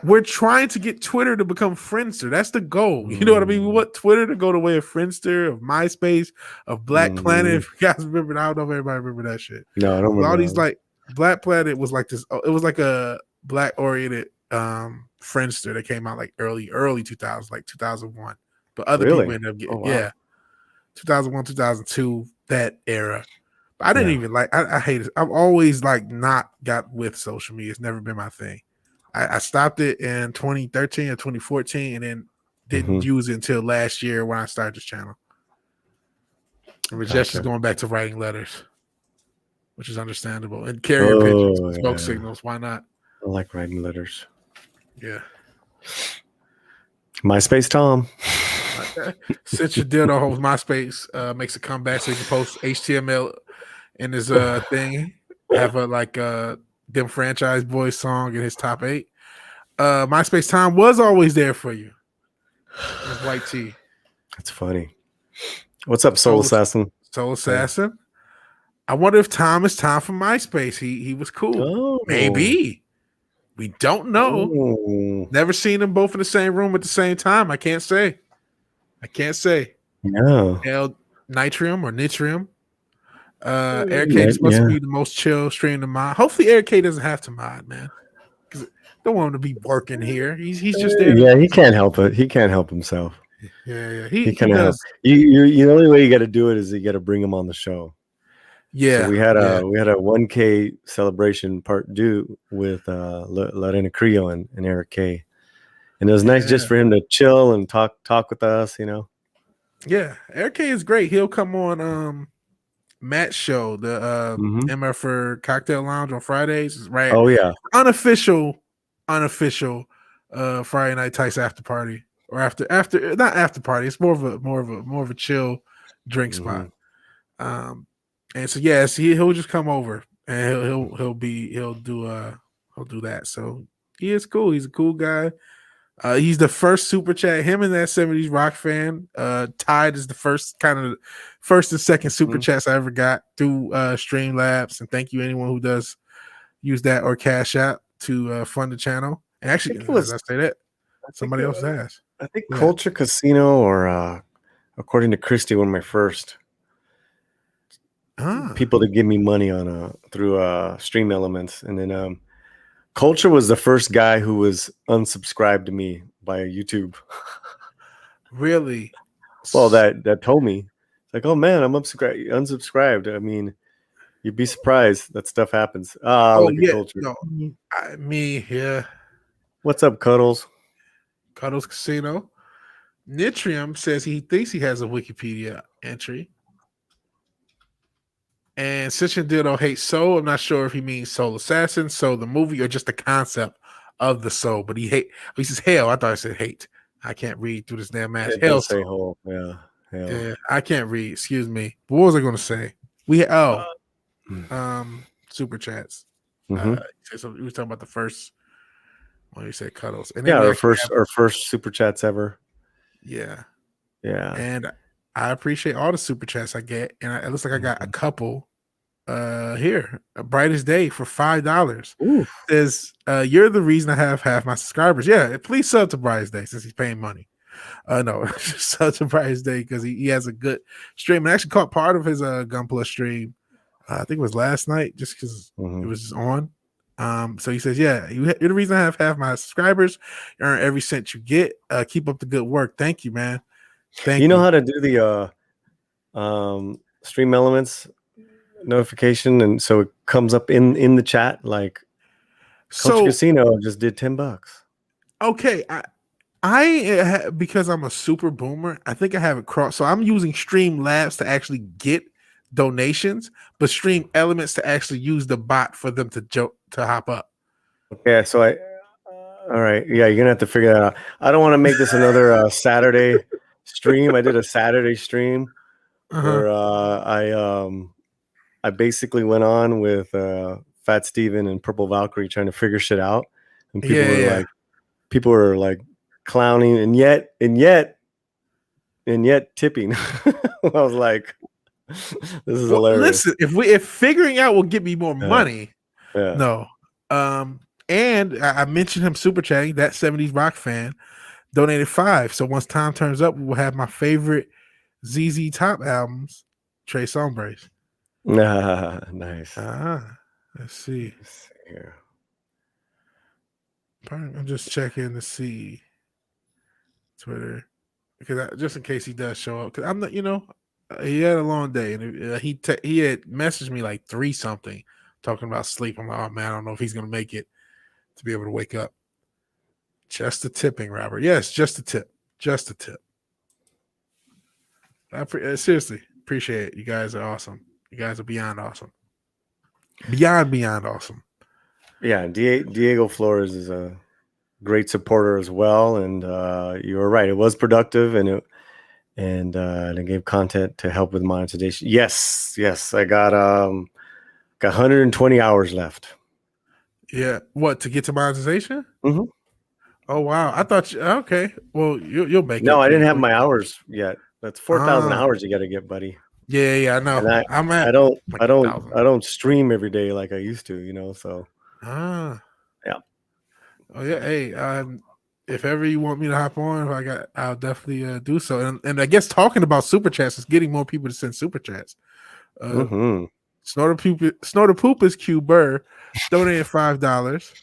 We're trying to get Twitter to become Friendster. That's the goal. You know what I mean? We want Twitter to go the way of Friendster, of MySpace, of Black Planet. If you guys remember, I don't know if everybody remember that shit. No, I don't remember. All these like Black Planet was like this. It was like a Black oriented Friendster that came out like early 2000s, like 2001. But other people ended up getting 2001, 2002, that era. But I didn't even like. I hate it. I've always like not got with social media. It's never been my thing. I stopped it in 2013 or 2014 and then didn't use it until last year when I started this channel. And Rajesh is going back to writing letters, which is understandable. And carrier pigeons, smoke signals. Why not? I like writing letters. Yeah. MySpace Tom. Since your dildo holds MySpace makes a comeback so you can post HTML in his thing. Have a Them Franchise Boys song in his top 8. MySpace Tom was always there for you. White T. That's funny. What's up, Soul Assassin? Soul Assassin. I wonder if Tom is Tom from MySpace. He was cool. Maybe. We don't know. Never seen them both in the same room at the same time. I can't say. No. Nitrium or Nitrium. Eric K is supposed to be the most chill stream to mod. Hopefully Eric K doesn't have to mod, man. Because don't want him to be working here. He's just there. Yeah, he can't help it. He can't help himself. Yeah. He can help. The only way you got to do it is you got to bring him on the show. Yeah. So we had a 1K celebration part due with Latino Creole and Eric K. And it was nice just for him to chill and talk with us, Yeah, Eric K is great. He'll come on Matt show, the Mhm. MFR Cocktail Lounge on Fridays, right? Oh yeah. Unofficial Friday night Tice after party, or after not after party. It's more of a chill drink spot. Mhm. And so yes, he'll just come over and he'll do that. So he is cool. He's a cool guy. He's the first super chat. Him and that 70s rock fan tied as the first and second super Mhm. chats I ever got through Streamlabs. And thank you anyone who does use that or Cash App to fund the channel. And I actually, think it as was I say that, I think somebody else has. I think Yeah. Culture Casino or according to Christy, one of my first people to give me money on through Stream Elements, and then Culture was the first guy who was unsubscribed to me by YouTube. Really? Well, that told me, it's like, oh man, I'm unsubscribed. I mean, you'd be surprised that stuff happens. Oh Look at yeah, Culture. no, yeah. What's up, Cuddles? Cuddles Casino. Nitrium says he thinks he has a Wikipedia entry. And Sitchin Dildo hates Soul. I'm not sure if he means Soul Assassin, Soul the movie, or just the concept of the soul. But he says hell. I thought I said hate. I can't read through this damn mask. It Hell does say Soul. whole. Yeah. Hell. Yeah, I can't read. Excuse me. But what was I going to say? Super chats. Mm-hmm. So we were talking about the first when you said cuddles, and then Yeah, we our first super chats ever. Yeah. And I appreciate all the super chats I get, and it looks like I got a couple here. Brightest Day for $5 says you're the reason I have half my subscribers. Yeah, please sub to Brightest Day since he's paying money. No, sub to Brightest Day because he has a good stream. I actually caught part of his Gunpla stream. I think it was last night, just because it was just on. So he says, yeah, you're the reason I have half my subscribers. You earn every cent you get. Keep up the good work. Thank you, man. Thank you. You know how to do the Stream Elements notification, and so it comes up in the chat like Culture Casino just did $10. Okay, I because I'm a super boomer, I think I have it crossed. So I'm using Streamlabs to actually get donations, but Stream Elements to actually use the bot for them to hop up. Okay, so all right, yeah, you're gonna have to figure that out. I don't want to make this another Saturday stream. I did a Saturday stream where I basically went on with Fat Steven and Purple Valkyrie trying to figure shit out, and people were like clowning and yet tipping. I was like, this is hilarious. Listen, if figuring out will get me more money, no. And I mentioned him super chatting, that 70s rock fan donated $5. So once time turns up, we will have my favorite ZZ Top albums, Trey Songbrace. Nice. Let's see here. I'm just checking to see Twitter because just in case he does show up, because I'm not, he had a long day and he had messaged me like 3 something talking about sleep. I'm like, oh man, I don't know if he's gonna make it to be able to wake up. Just a tipping, Robert. Yes, just a tip. Just a tip. I seriously appreciate it. You guys are awesome. You guys are beyond awesome. Beyond awesome. Yeah, Diego Flores is a great supporter as well, and you were right. It was productive, and it gave content to help with monetization. Yes, I got 120 hours left. Yeah, what to get to monetization? Mm-hmm. Oh wow, I thought okay. Well, you'll make it. No, I didn't have my hours yet. That's 4,000 hours you got to get, buddy. Yeah, I know. And I don't stream every day like I used to, so. Yeah. Oh yeah. Hey, if ever you want me to hop on, I'll definitely do so. And I guess talking about super chats is getting more people to send super chats. Snorter Poop is Q Burr donated $5.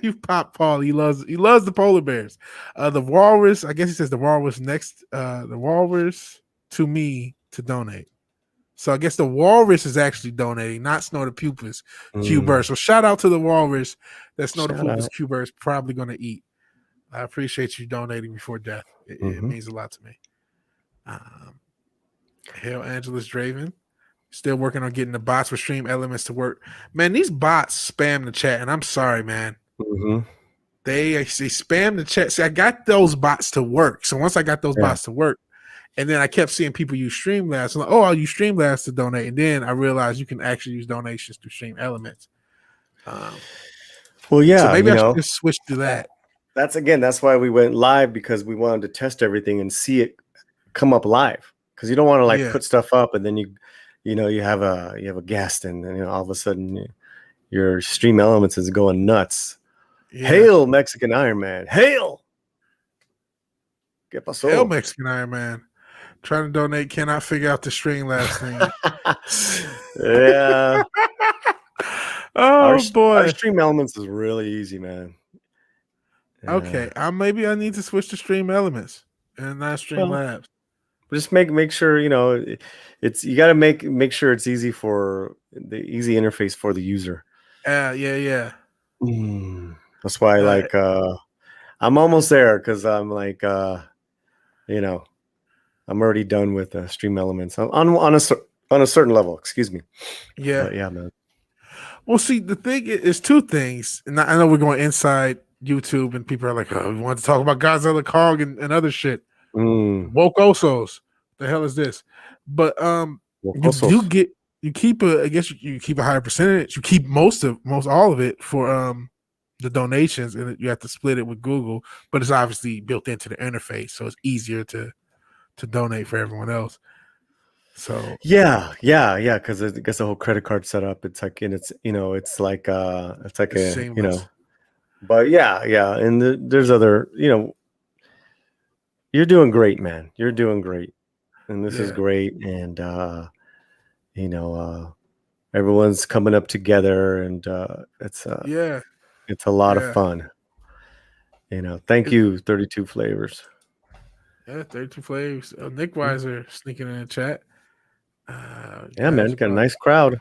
You pop Paul. He loves the polar bears. The walrus, I guess he says the walrus next. The walrus to me to donate. So I guess the walrus is actually donating, not Snortopupus Q Burr. So shout out to the walrus that Snortopupus Q Burr is probably going to eat. I appreciate you donating before death. It means a lot to me. Hail Angelus Draven Still working on getting the bots for Stream Elements to work. Man, these bots spam the chat, and I'm sorry, man. Mm-hmm. They spam the chat. See, I got those bots to work. So once I got those bots to work, and then I kept seeing people use Streamlabs. I'm like, oh, I'll use Streamlabs to donate. And then I realized you can actually use donations through Stream Elements. Well, yeah, so maybe I should just switch to that. That's why we went live, because we wanted to test everything and see it come up live. Because you don't want to put stuff up and then you have a guest and then all of a sudden your Stream Elements is going nuts. Yeah. Hail Mexican Iron Man! Hail! ¿Qué pasó? Hail Mexican Iron Man! Trying to donate, cannot figure out the Streamlabs thing. Yeah. Boy, our Stream Elements is really easy, man. Okay, maybe I need to switch to Stream Elements and not Streamlabs. Just make sure it's you got to make sure it's easy for the easy interface for the user. Yeah. That's why I'm almost there, because I'm I'm already done with Stream Elements on a certain level. Excuse me. Yeah. But yeah, man. Well, see, the thing is two things, and I know we're going inside YouTube, and people are like, "Oh, we want to talk about Godzilla, Kong, and other shit." Woke Osos. The hell is this? But you keep a higher percentage. You keep most all of it for the donations, and you have to split it with Google. But it's obviously built into the interface, so it's easier to donate for everyone else. So yeah, because it gets the whole credit card set up. It's like, and it's seamless. But yeah, and there's other, you're doing great, man. You're doing great, and this is great, and everyone's coming up together, and it's a lot of fun. Thank you, 32 Flavors. Yeah, 32 Flavors. Nick Weiser sneaking in the chat. Yeah, man, got a nice crowd.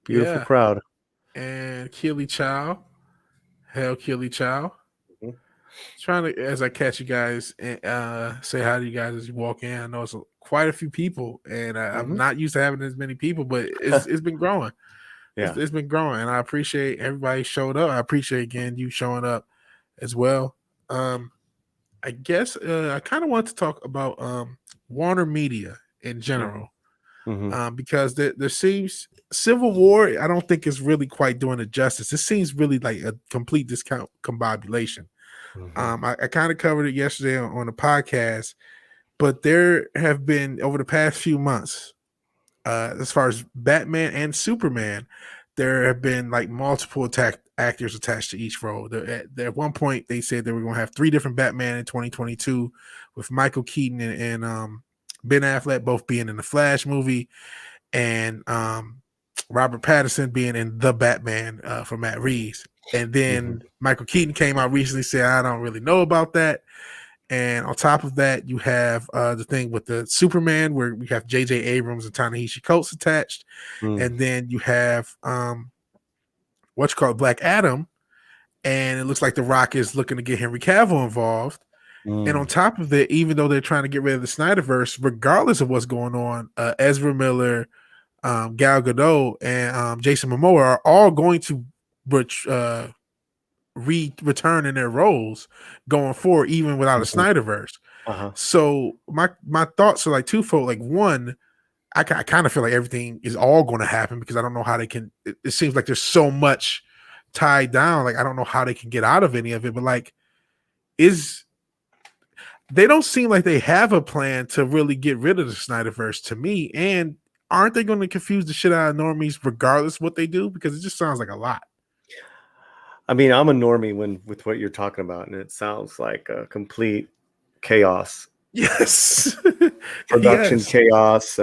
Beautiful crowd. And Keely Chow. Hell, Keely Chow. Trying to, as I catch you guys, say hi to you guys as you walk in. I know it's quite a few people, and I'm not used to having as many people, but it's been growing. Yeah, it's been growing, and I appreciate everybody showed up. I appreciate, again, you showing up as well. I guess I kind of want to talk about Warner Media in general. Because there seems Civil War, I don't think is really quite doing it justice. This seems really like a complete discombobulation. I kind of covered it yesterday on the podcast, but there have been, over the past few months, as far as Batman and Superman, there have been like multiple actors attached to each role. At one point, they said they were going to have 3 different Batman in 2022, with Michael Keaton and Ben Affleck both being in the Flash movie, and Robert Pattinson being in The Batman for Matt Reeves. And then Michael Keaton came out recently, said, I don't really know about that. And on top of that, you have the thing with the Superman, where we have J.J. Abrams and Ta-Nehisi Coates attached. And then you have Black Adam, and it looks like The Rock is looking to get Henry Cavill involved. And on top of it, even though they're trying to get rid of the Snyderverse, regardless of what's going on, Ezra Miller, Gal Gadot, and Jason Momoa are all going to return in their roles going forward, even without a Snyderverse. So my thoughts are like twofold. Like, one, I kind of feel like everything is all going to happen, because I don't know how they can. It seems like there's so much tied down. Like, I don't know how they can get out of any of it. But like, they don't seem like they have a plan to really get rid of the Snyderverse to me. And aren't they going to confuse the shit out of normies regardless of what they do? Because it just sounds like a lot. I mean, I'm a normie with what you're talking about, and it sounds like a complete chaos. Yes. Production chaos,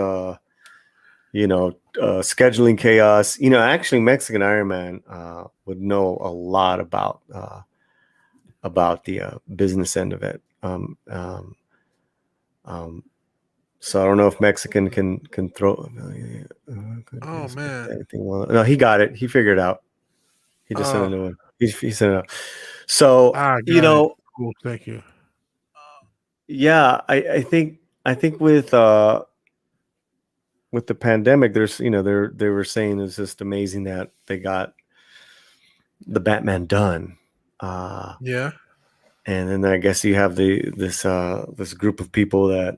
scheduling chaos. Actually, Mexican Iron Man would know a lot about the business end of it. So I don't know if Mexican can throw. Oh man! No, he got it. He figured it out. He just sent a new one. He sent it out. So cool. Thank you. Yeah, I think with with the pandemic, there's they were saying it's just amazing that they got the Batman done. Yeah. And then I guess you have this group of people that,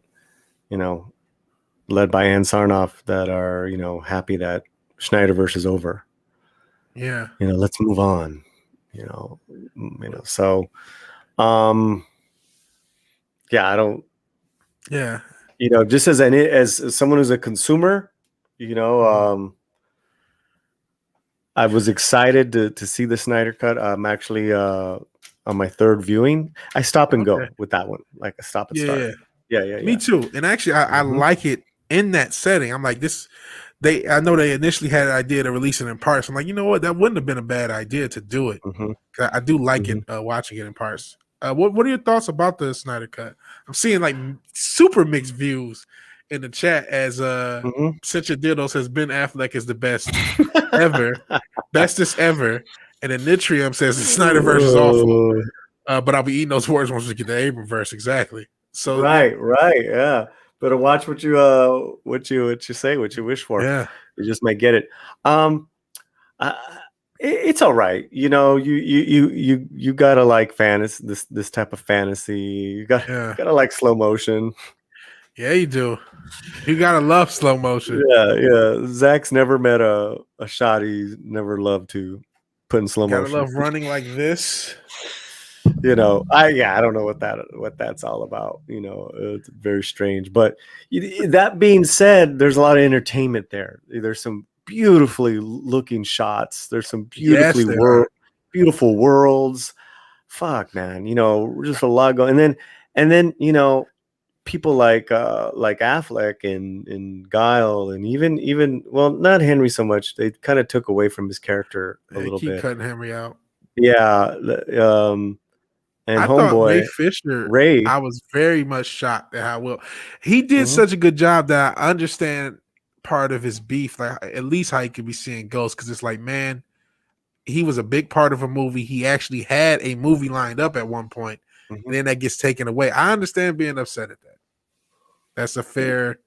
led by Ann Sarnoff, that are, happy that Snyderverse is over. Yeah. Let's move on. So yeah, I don't, Yeah. just as someone who's a consumer, I was excited to see the Snyder Cut. I'm actually on my third viewing. I stop and Okay. go with that one, like a stop and Yeah. start. Yeah. Me too. And actually, I Mhm. like it in that setting. I'm like this. I know they initially had an idea to release it in parts. I'm like, you know what? That wouldn't have been a bad idea to do it. Mhm. I do like Mhm. it watching it in parts. What are your thoughts about the Snyder Cut? I'm seeing like super mixed views in the chat as Mhm. Cincha Dildo says Ben Affleck is the best ever, bestest ever, and then Nitrium says the Snyderverse is awful. But I'll be eating those words once we get the Abramverse. Exactly. So Right, yeah. Better watch what you say, what you wish for. yeah, You just might get it. Um, it's all right. You gotta like fantasy, this type of fantasy. You gotta like slow motion. Yeah, you do. You gotta love slow motion. Yeah. Zach's never met a shot he's never loved to put in slow Gotta motion. love running like this. I don't know what that's all about. It's very strange. But that being said, there's a lot of entertainment there. There's some beautifully looking shots. There's some Yes, there are. beautiful worlds. Fuck, man. Just a lot going. And then people like Affleck and Guile, and even well, not Henry so much. They kind of took away from his character a They little keep bit. cutting Henry out. Yeah. And I thought Ray homeboy Fisher, Ray. I was very much shocked at how well he did Mhm. such a good job that I understand part of his beef, like at least how he could be seeing ghosts, because it's like, man, he was a big part of a movie. He actually had a movie lined up at one point, and then that gets taken away. I understand being upset at that. That's a fair,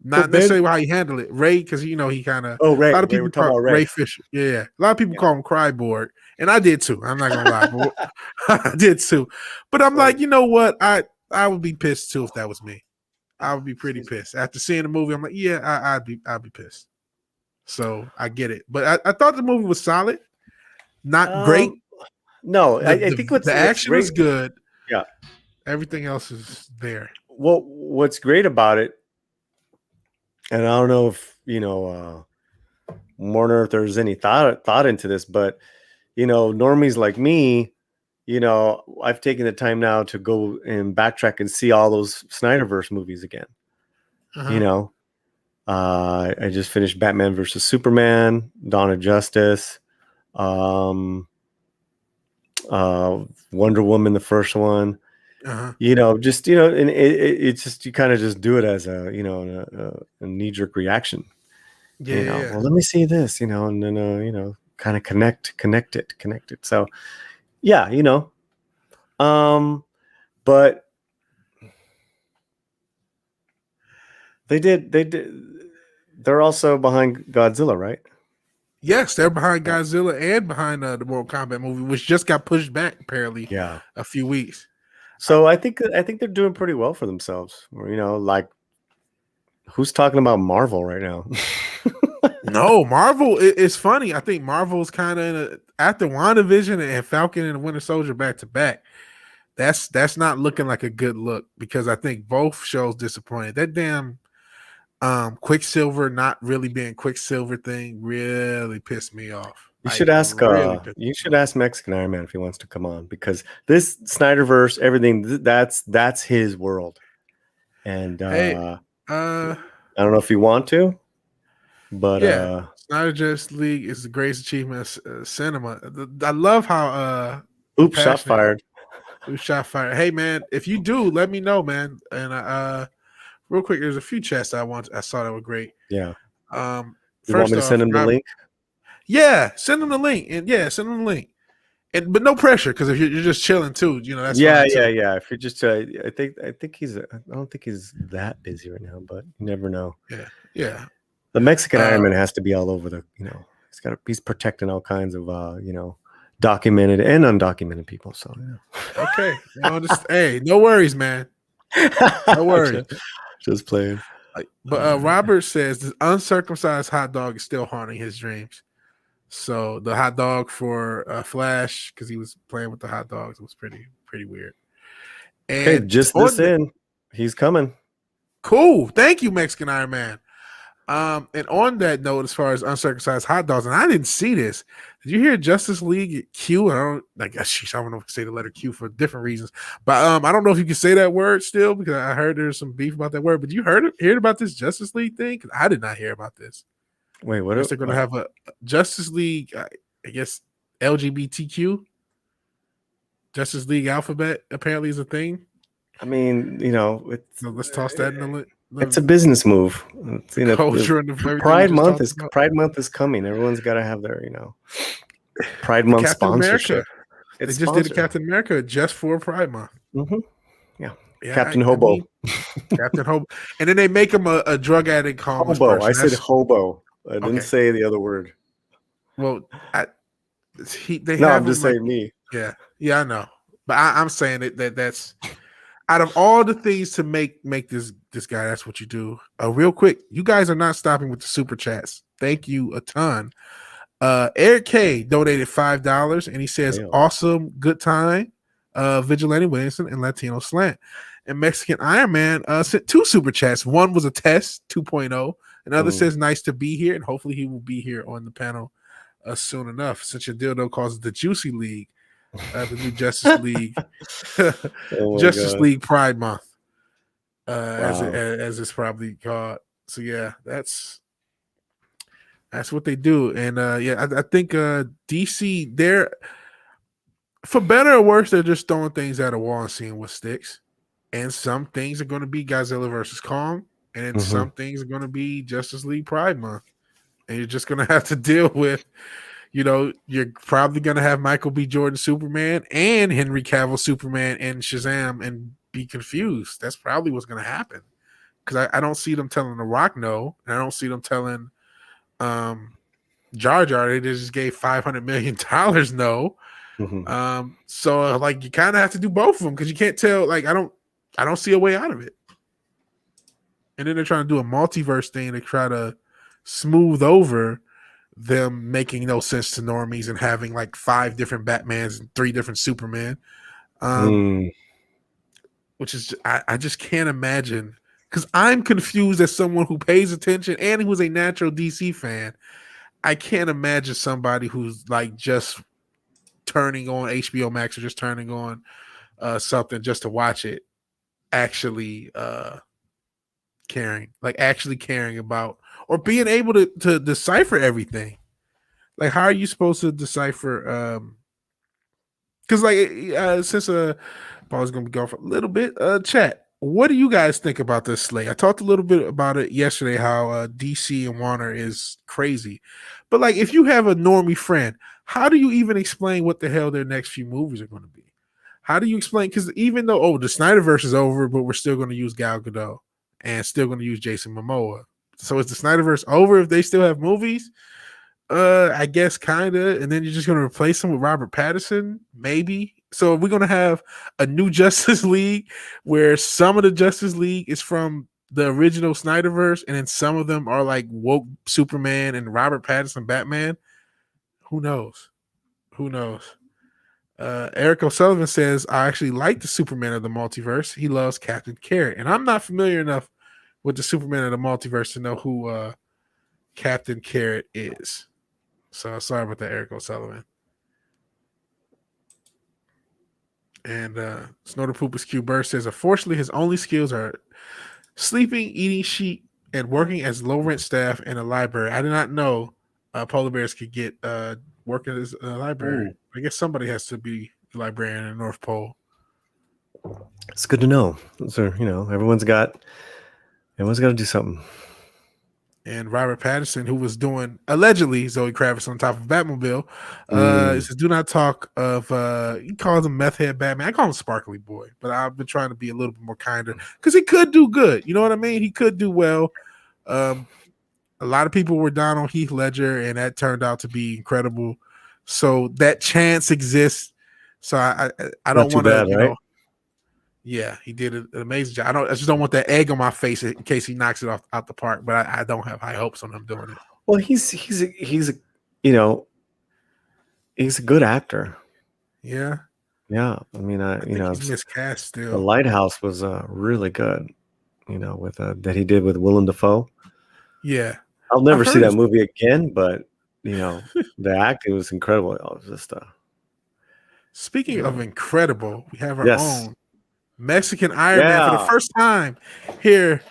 not necessarily how you handle it. Ray, because he kind of Oh, Ray. a lot of Ray, people we're talking call about Ray. Ray Fisher. Yeah. A lot of people call him Cryboard. And I did too. I'm not gonna lie. But I did too. But I'm like, you know what? I would be pissed too if that was me. I would be pretty pissed. After seeing the movie, I'm like, yeah, I'd be pissed. So I get it. But I thought the movie was solid. Not great. No, I think the action great is good. Yeah. Everything else is there. Well, what's great about it, and I don't know if Warner, if there's any thought into this, but normies like me, I've taken the time now to go and backtrack and see all those Snyderverse movies again. Uh-huh. I just finished Batman versus Superman, Dawn of Justice, Wonder Woman, the first one. Uh-huh. And it's just, you kind of just do it as a knee-jerk reaction. Yeah. Well, let me see this, and then kind of connect it. So yeah, but they're also behind Godzilla, right? Yes, they're behind Godzilla and behind the Mortal Kombat movie, which just got pushed back apparently. Yeah, a few weeks. So I think they're doing pretty well for themselves. Like, who's talking about Marvel right now? No, Marvel. It's funny. I think Marvel's kind of after WandaVision and Falcon and the Winter Soldier back to back. That's not looking like a good look, because I think both shows disappointed. That damn Quicksilver not really being Quicksilver thing really pissed me off. You should ask Mexican Iron Man if he wants to come on, because this Snyderverse, everything, that's his world. And I don't know if you want to, but yeah, Snyder Justice League is the greatest achievement of cinema. I love how oops, shot fired. Oops, shot fired. Hey man, if you do, let me know, man. And real quick, there's a few chats I saw that were great. Yeah. You want me to send him the link? Yeah, send them the link. And send them the link. But no pressure, because if you're just chilling too, that's yeah. fine too. If you're just, I think I don't think he's that busy right now, but you never know. Yeah. The Mexican Iron Man has to be all over the, he's protecting all kinds of, documented and undocumented people. So, yeah. Okay. Hey, no worries, man. No worries. Just playing. But Robert says the uncircumcised hot dog is still haunting his dreams. So the hot dog for Flash, because he was playing with the hot dogs, was pretty weird. And okay, just this in, he's coming. Cool. Thank you, Mexican Iron Man. And on that note, as far as uncircumcised hot dogs, and I didn't see this. Did you hear Justice League Q? I don't know if I can say the letter Q for different reasons, but I don't know if you can say that word still because I heard there's some beef about that word. But you heard about this Justice League thing? Because I did not hear about this. Wait, what? They're going to have a Justice League, I guess LGBTQ. Justice League alphabet apparently is a thing. I mean, so let's toss that in the. It's a business move. Culture and Pride Month is coming. Everyone's got to have their, Pride Month Captain sponsorship. They just did a Captain America just for Pride Month. Mm-hmm. Yeah, Captain Hobo. Captain Hobo, and then they make him a drug addict homeless hobo. person. I said hobo. I didn't say the other word. Well, I'm just saying me. Yeah, I know, but I'm saying that's. Out of all the things to make this guy, that's what you do. Real quick, you guys are not stopping with the super chats. Thank you a ton. Eric K donated $5 and he says, "Awesome, good time." Vigilante Williamson and Latino Slant. And Mexican Iron Man sent 2 super chats. One was a test 2.0. Another says, "Nice to be here," and hopefully he will be here on the panel soon enough. Since your dildo calls it the Juicy League. The new Justice League, Justice League Pride Month, as it's probably called. So yeah, that's what they do, and I think DC, they're for better or worse, they're just throwing things at a wall and seeing what sticks. And some things are going to be Godzilla versus Kong, and then some things are going to be Justice League Pride Month, and you're just going to have to deal with. You're probably going to have Michael B. Jordan Superman and Henry Cavill Superman and Shazam and be confused. That's probably what's going to happen. Because I don't see them telling The Rock no. And I don't see them telling Jar Jar. They just gave $500 million no. So you kind of have to do both of them because you can't tell. I don't see a way out of it. And then they're trying to do a multiverse thing to try to smooth over them making no sense to normies and having 5 different Batmans and 3 different Superman, which is I just can't imagine because I'm confused as someone who pays attention and who's a natural DC fan. I can't imagine somebody who's just turning on HBO Max or just turning on something just to watch it actually caring about or being able to decipher everything. How are you supposed to decipher? Because since Paul's gonna be gone for a little bit, chat. What do you guys think about this slate? I talked a little bit about it yesterday. How DC and Warner is crazy, but if you have a normie friend, how do you even explain what the hell their next few movies are going to be? How do you explain? Because even though the Snyderverse is over, but we're still going to use Gal Gadot and still going to use Jason Momoa. So is the Snyderverse over if they still have movies? I guess kind of. And then you're just going to replace them with Robert Pattinson? Maybe. So we're going to have a new Justice League where some of the Justice League is from the original Snyderverse and then some of them are woke Superman and Robert Pattinson Batman. Who knows? Eric O'Sullivan says, I actually like the Superman of the multiverse. He loves Captain Carrot. And I'm not familiar enough with the Superman of the multiverse to know who Captain Carrot is. So sorry about that, Eric O'Sullivan. And Snorter Poopus Q Burst says, unfortunately, his only skills are sleeping, eating sheep, and working as low-rent staff in a library. I did not know polar bears could get work at his library. Ooh. I guess somebody has to be a librarian in the North Pole. It's good to know. So, everyone's got to do something. And Robert Pattinson, who was doing allegedly Zoe Kravitz on top of Batmobile, says, "Do not talk of." He calls him meth head Batman. I call him Sparkly Boy, but I've been trying to be a little bit more kinder because he could do good. You know what I mean? He could do well. A lot of people were down on Heath Ledger, and that turned out to be incredible. So that chance exists. So I Not don't too want to, bad, right? Yeah, he did an amazing job. I just don't want that egg on my face in case he knocks it out the park. But I don't have high hopes on him doing it. Well, he's you know, he's a good actor. Yeah. Yeah, I mean, I think he's miscast The still. Lighthouse was really good. With that he did with Willem Dafoe. Yeah. I'll never I've see heard that movie again, but the acting was incredible. It was just Speaking of incredible, we have our yes, own Mexican Iron Man for the yeah. first time here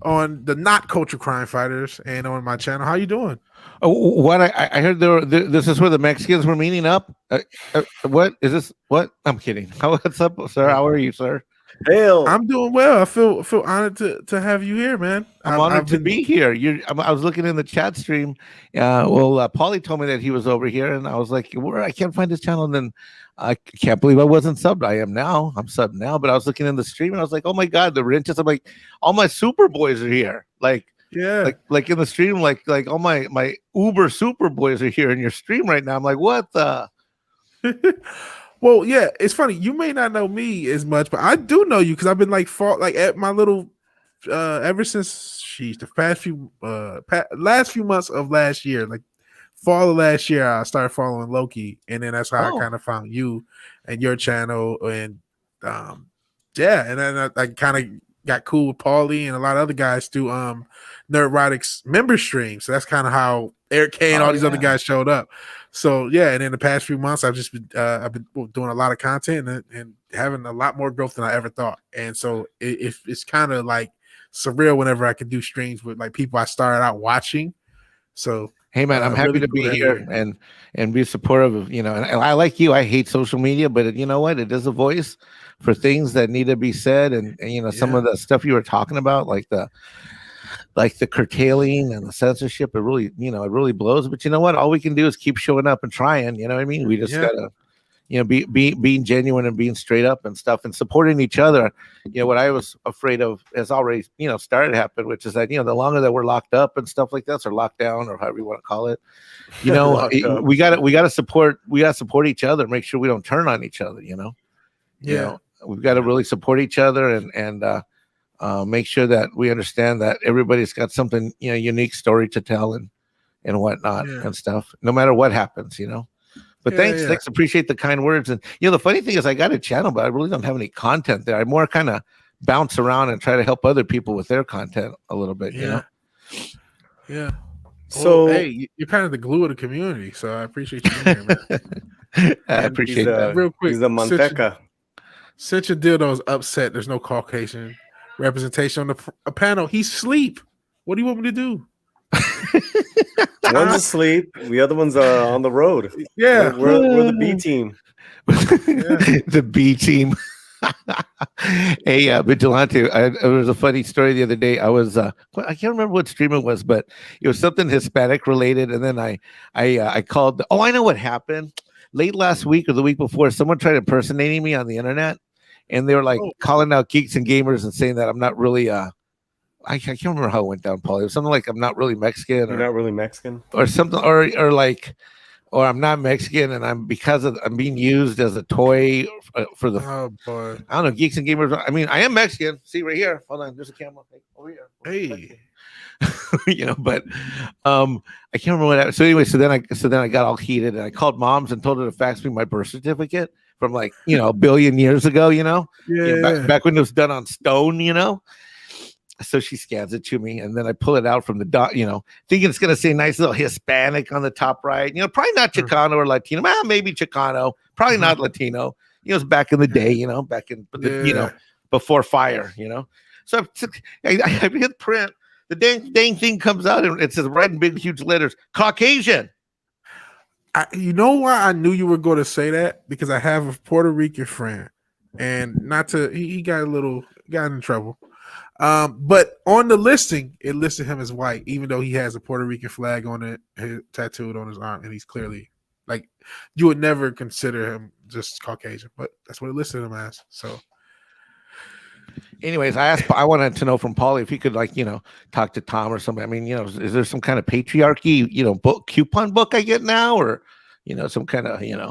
on the Not Culture Crime Fighters and on my channel. How you doing? Oh, what I heard this is where the Mexicans were meeting up. What is this? What? I'm kidding. What's up, sir? How are you, sir? Hail. I'm doing well. I feel honored to have you here, man. I'm honored to be here. I was looking in the chat stream. Paulie told me that he was over here, and I was like, "Where? I can't find his channel." And then I can't believe I wasn't subbed. I am now. I'm subbed now. But I was looking in the stream, and I was like, "Oh my god, the Wrenches!" I'm like, all my super boys are here. Yeah, like in the stream, like all my Uber super boys are here in your stream right now. I'm like, what the? Well, yeah, it's funny. You may not know me as much, but I do know you because I've been at my little ever since the last few months of last year, like fall of last year, I started following Loki, and then that's how I kind of found you and your channel, and and then I kind of got cool with Paulie and a lot of other guys through Nerdrotic's member stream. So that's kind of how Eric K and all these other guys showed up. So yeah, and in the past few months, I've been doing a lot of content and having a lot more growth than I ever thought. And so it's kind of like surreal whenever I can do streams with like people I started out watching. So hey man, I'm happy really to be here and be supportive of, and I like you. I hate social media, but you know what? It is a voice for things that need to be said, and some of the stuff you were talking about, like the curtailing and the censorship, it really blows. But you know what? All we can do is keep showing up and trying. You know what I mean? We just gotta, being genuine and being straight up and stuff and supporting each other. What I was afraid of has already, started to happen, which is that, the longer that we're locked up and stuff like that, or locked down, or however you want to call it, we gotta support each other, make sure we don't turn on each other, we've got to really support each other and make sure that we understand that everybody's got something, unique story to tell and whatnot and stuff, no matter what happens, But thanks, appreciate the kind words. And the funny thing is, I got a channel, but I really don't have any content there. I more kind of bounce around and try to help other people with their content a little bit. Yeah. So hey, you're kind of the glue of the community. So I appreciate you being here, man. I appreciate that. Real quick, he's the manteca. Since your dildo's upset, there's no Caucasian representation on the panel. He's asleep. What do you want me to do? One's asleep, the other one's on the road. Yeah, we're the B team. The B team. Hey, Vigilante, it was a funny story the other day. I was I can't remember what stream it was, but it was something Hispanic related, and then I called. Oh, I know what happened. Late last week or the week before, someone tried impersonating me on the internet, and they were like calling out geeks and gamers and saying that I'm not really I can't remember how it went down, Paulie. It was something like I'm not really Mexican. You're not really Mexican, or something, or I'm not Mexican, and I'm being used as a toy for the. Oh boy! I don't know, geeks and gamers. I mean, I am Mexican. See right here. Hold on, there's a camera over here. Hey, but I can't remember what happened. So anyway, so then I got all heated and I called moms and told her to fax me my birth certificate from a billion years ago. Back when it was done on stone. So she scans it to me, and then I pull it out from the dot, thinking it's gonna say nice little Hispanic on the top right. Probably not Chicano or Latino. Maybe Chicano, probably not Latino. It's back in the day, back in before fire, So I hit print. The dang thing comes out and it says red in big huge letters, Caucasian. You know why I knew you were going to say that? Because I have a Puerto Rican friend, and he got in trouble. But on the listing, it listed him as white, even though he has a Puerto Rican flag on it, tattooed on his arm, and he's clearly you would never consider him just Caucasian, but that's what it listed him as. So anyways, I wanted to know from Paulie if he could, like, talk to Tom or somebody. I mean, is there some kind of patriarchy, coupon book I get now, or some kind of, You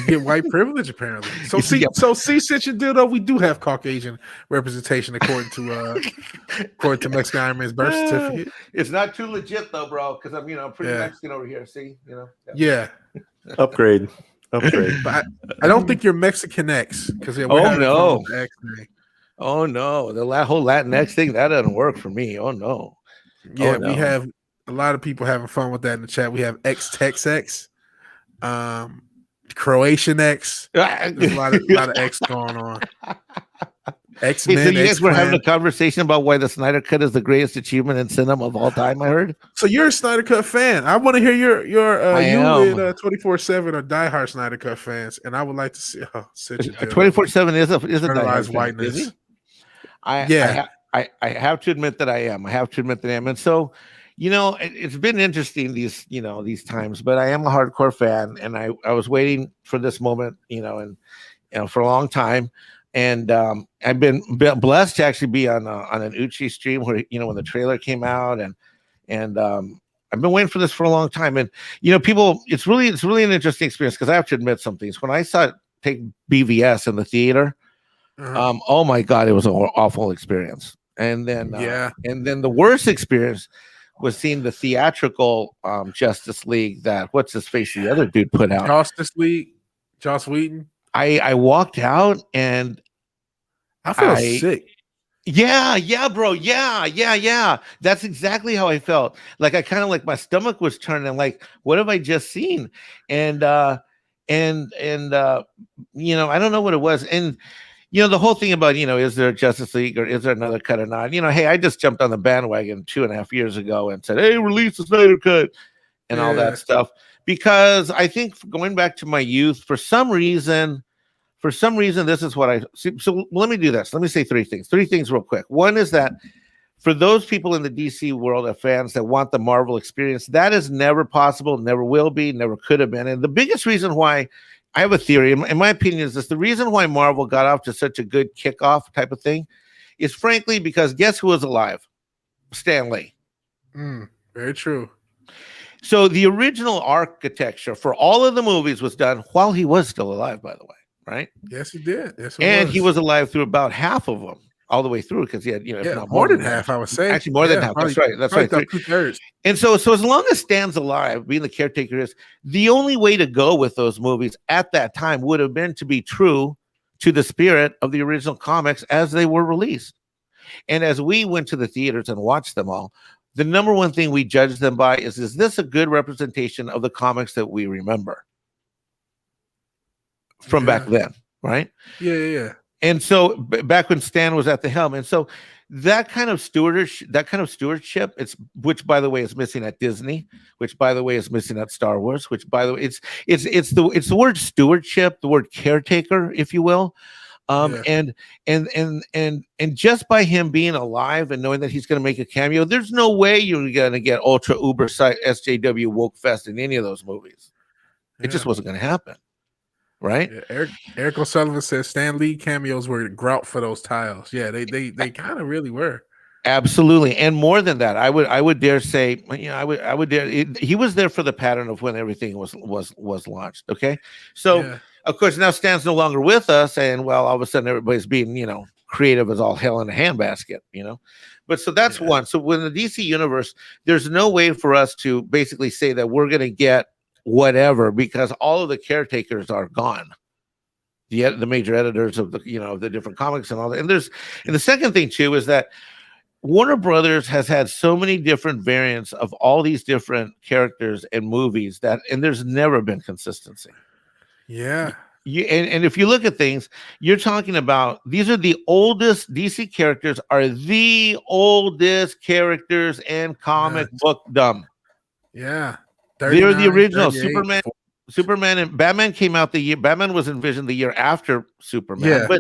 get white privilege apparently. So Yeah. since you do though, we do have Caucasian representation according to Mexican Iron Man's birth certificate. It's not too legit though, bro, because I'm pretty Mexican over here. See, Yeah. Upgrade. But I don't think you're Mexican X because Oh no, the whole Latinx thing that doesn't work for me. Oh no. Yeah, we have a lot of people having fun with that in the chat. We have X-Tex X, Croatian X. There's a lot of X going on. X-Men. Hey, so you guys were having a conversation about why the Snyder Cut is the greatest achievement in cinema of all time. I heard. So you're a Snyder Cut fan. I want to hear your you and 24/7 are diehard Snyder Cut fans, and I would like to see 24/7 is a diehard whiteness. I have to admit that I am. And so, it's been interesting these times, but I am a hardcore fan, and I was waiting for this moment, and for a long time. And I've been blessed to actually be on an Uchi stream where, when the trailer came out, and I've been waiting for this for a long time. And, people, it's really an interesting experience, because I have to admit some things. When I saw it take BVS in the theater, oh my God, it was an awful experience. And then, and then the worst experience was seeing the theatrical Justice League that what's his face, the other dude put out. Justice League, Joss Whedon. I walked out and I felt sick. Yeah, bro. Yeah. That's exactly how I felt. Like I kind of like my stomach was turning. Like, what have I just seen? And I don't know what it was. And the whole thing about is there a Justice League or is there another cut or not? Hey, I just jumped on the bandwagon 2.5 years ago and said, hey, release the Snyder Cut and all that stuff. Because I think going back to my youth, for some reason, this is what I see. So let me do this. Let me say three things real quick. One is that for those people in the DC world of fans that want the Marvel experience, that is never possible, never will be, never could have been. And the biggest reason why, I have a theory, in my opinion, is this: the reason why Marvel got off to such a good kickoff type of thing is frankly because guess who was alive? Stan Lee. Very true. So the original architecture for all of the movies was done while he was still alive, by the way, right? Yes, he did. Yes, he was alive through about half of them, all the way through, because he had, if not more than half, I would say. Actually, more than half. That's right. That's right. 2/3. And so as long as Stan's alive, being the caretaker is, the only way to go with those movies at that time would have been to be true to the spirit of the original comics as they were released. And as we went to the theaters and watched them all, the number one thing we judged them by is this a good representation of the comics that we remember from back then, right? Yeah. And so back when Stan was at the helm, and so that kind of stewardship, which by the way is missing at Disney, which by the way is missing at Star Wars, which by the way it's the word stewardship, the word caretaker, if you will. And just by him being alive and knowing that he's going to make a cameo, there's no way you're going to get ultra uber SJW woke fest in any of those movies. It just wasn't going to happen, right? Yeah, Eric O'Sullivan says Stan Lee cameos were grout for those tiles. Yeah, they kind of really were. Absolutely, and more than that, I would dare say, I would dare. He was there for the pattern of when everything was launched. Okay, so. Yeah. Of course, now Stan's no longer with us, and well, all of a sudden everybody's being, creative as all hell in a handbasket, But so that's one. So when the DC universe, there's no way for us to basically say that we're going to get whatever because all of the caretakers are gone. The major editors of the of the different comics and all that. And the second thing too is that Warner Brothers has had so many different variants of all these different characters and movies and there's never been consistency. Yeah. And if you look at things, you're talking about these are the oldest DC characters are the oldest characters in comic book dumb. Yeah. They're the original Superman and Batman came out the year. Batman was envisioned the year after Superman. Yeah.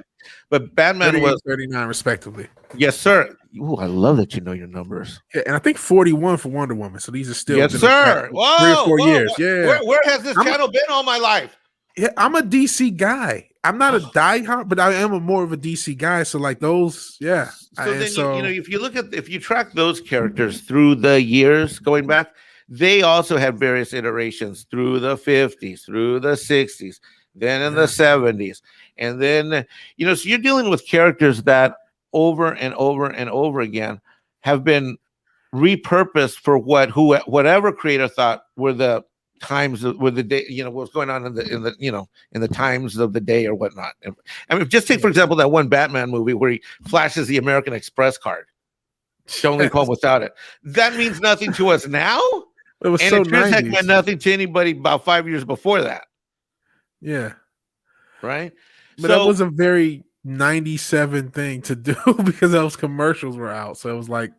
But Batman was 39 respectively. Yes, sir. Ooh, I love that you know your numbers. Yeah, and I think 41 for Wonder Woman. So these are still yes, sir. 3 or 4 years. Yeah. Where has this channel been all my life? Yeah, I'm a DC guy. I'm not a diehard, but I am a more of a DC guy. So like those, yeah. So then you know, if you track those characters through the years going back, they also had various iterations through the 50s, through the 60s, then in the 70s, and then you know, so you're dealing with characters that over and over and over again have been repurposed for whatever creator thought were the times were the day, you know, what was going on in the you know, in the times of the day or whatnot. I mean, just take for example that one Batman movie where he flashes the American Express card. Don't leave home without it. That means nothing to us now. It was and so it sure as heck 90s. meant nothing to anybody about 5 years before that. Yeah. Right. But that was a very 97 thing to do because those commercials were out. So it was like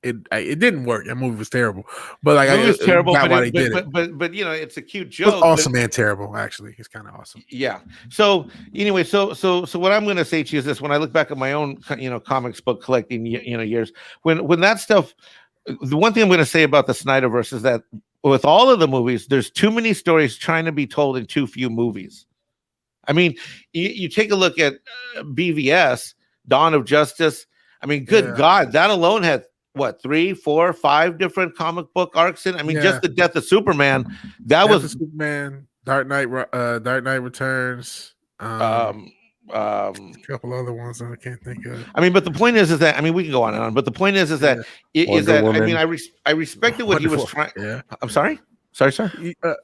it didn't work. That movie was terrible. But like it was terrible. But you know, it's a cute joke. It was awesome and terrible, actually. It's kind of awesome. Yeah. So anyway, so what I'm gonna say to you is this: when I look back at my own, you know, comics book collecting, you know, years, when that stuff, the one thing I'm gonna say about the Snyderverse is that with all of the movies, there's too many stories trying to be told in too few movies. I mean, you take a look at BVS, Dawn of Justice. I mean, good God, that alone had what 3, 4, 5 different comic book arcs in. I mean, just the death of Superman. That was Superman, Dark Knight Returns. A couple other ones that I can't think of. I mean, but the point is that I mean, we can go on and on. But the point is that I mean, I respected what he was trying. Yeah, I'm sorry, sir.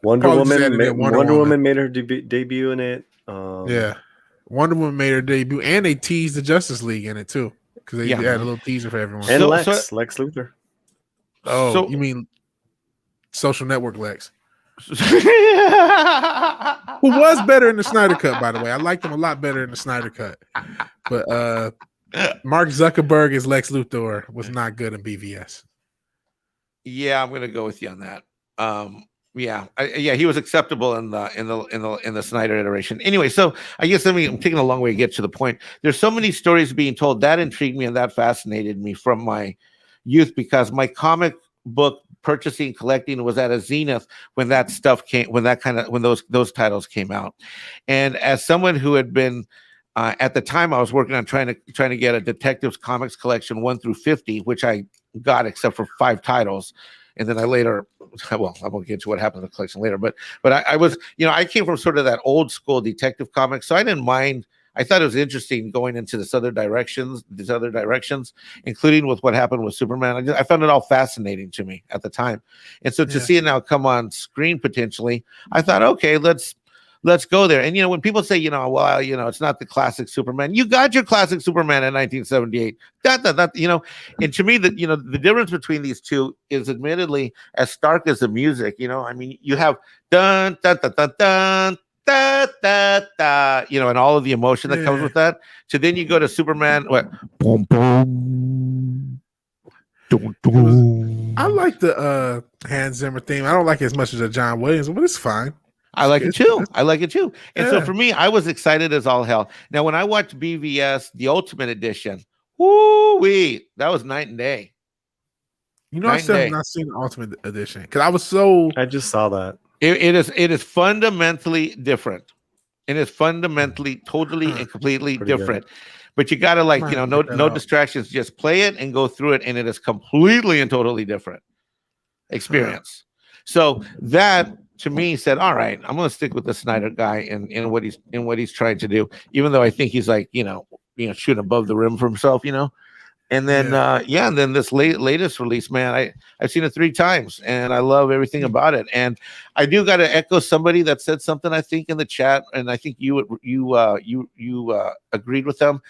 Wonder Woman made her debut in it. Wonder Woman made her debut, and they teased the Justice League in it too. Because they had a little teaser for everyone. And Lex Luthor. Oh, so, you mean Social Network Lex? Who was better in the Snyder Cut, by the way. I liked him a lot better in the Snyder Cut. But Mark Zuckerberg as Lex Luthor was not good in BVS. Yeah, I'm gonna go with you on that. He was acceptable in the Snyder iteration. Anyway, so I guess I'm taking a long way to get to the point. There's so many stories being told that intrigued me and that fascinated me from my youth because my comic book purchasing, collecting was at a zenith when that stuff came, when those titles came out. And as someone who had been at the time, I was working on trying to get a Detectives Comics collection 1 through 50, which I got except for 5 titles. And then I later, well, I won't get to what happened in the collection later, but I was, you know, I came from sort of that old school detective comics, so I didn't mind. I thought it was interesting going into these other directions, including with what happened with Superman. I found it all fascinating to me at the time, and so to see it now come on screen potentially, I thought, okay, let's go there. And you know, when people say, you know, well, you know, it's not the classic Superman, you got your classic Superman in 1978. That you know, and to me, that, you know, the difference between these two is admittedly as stark as the music. You know, I mean, you have dun dun dun dun dun da da da, you know, and all of the emotion that comes with that. So then you go to Superman, what? Boom boom. I like the Hans Zimmer theme. I don't like it as much as a John Williams, but it's fine. I like it too. And so for me, I was excited as all hell. Now, when I watched BVS, the Ultimate Edition, woo-wee, that was night and day. You know, I still have not seen the Ultimate Edition because I just saw that. It is fundamentally different. It is fundamentally, totally, and completely different. Good. But you got to like, you know, no distractions. Just play it and go through it, and it is completely and totally different experience. So that, to me, said, all right, I'm going to stick with the Snyder guy in what he's trying to do, even though I think he's like, you know, shooting above the rim for himself, you know. And then and then this latest release, man, I've seen it 3 times and I love everything about it. And I do got to echo somebody that said something, I think, in the chat, and I think you agreed with them.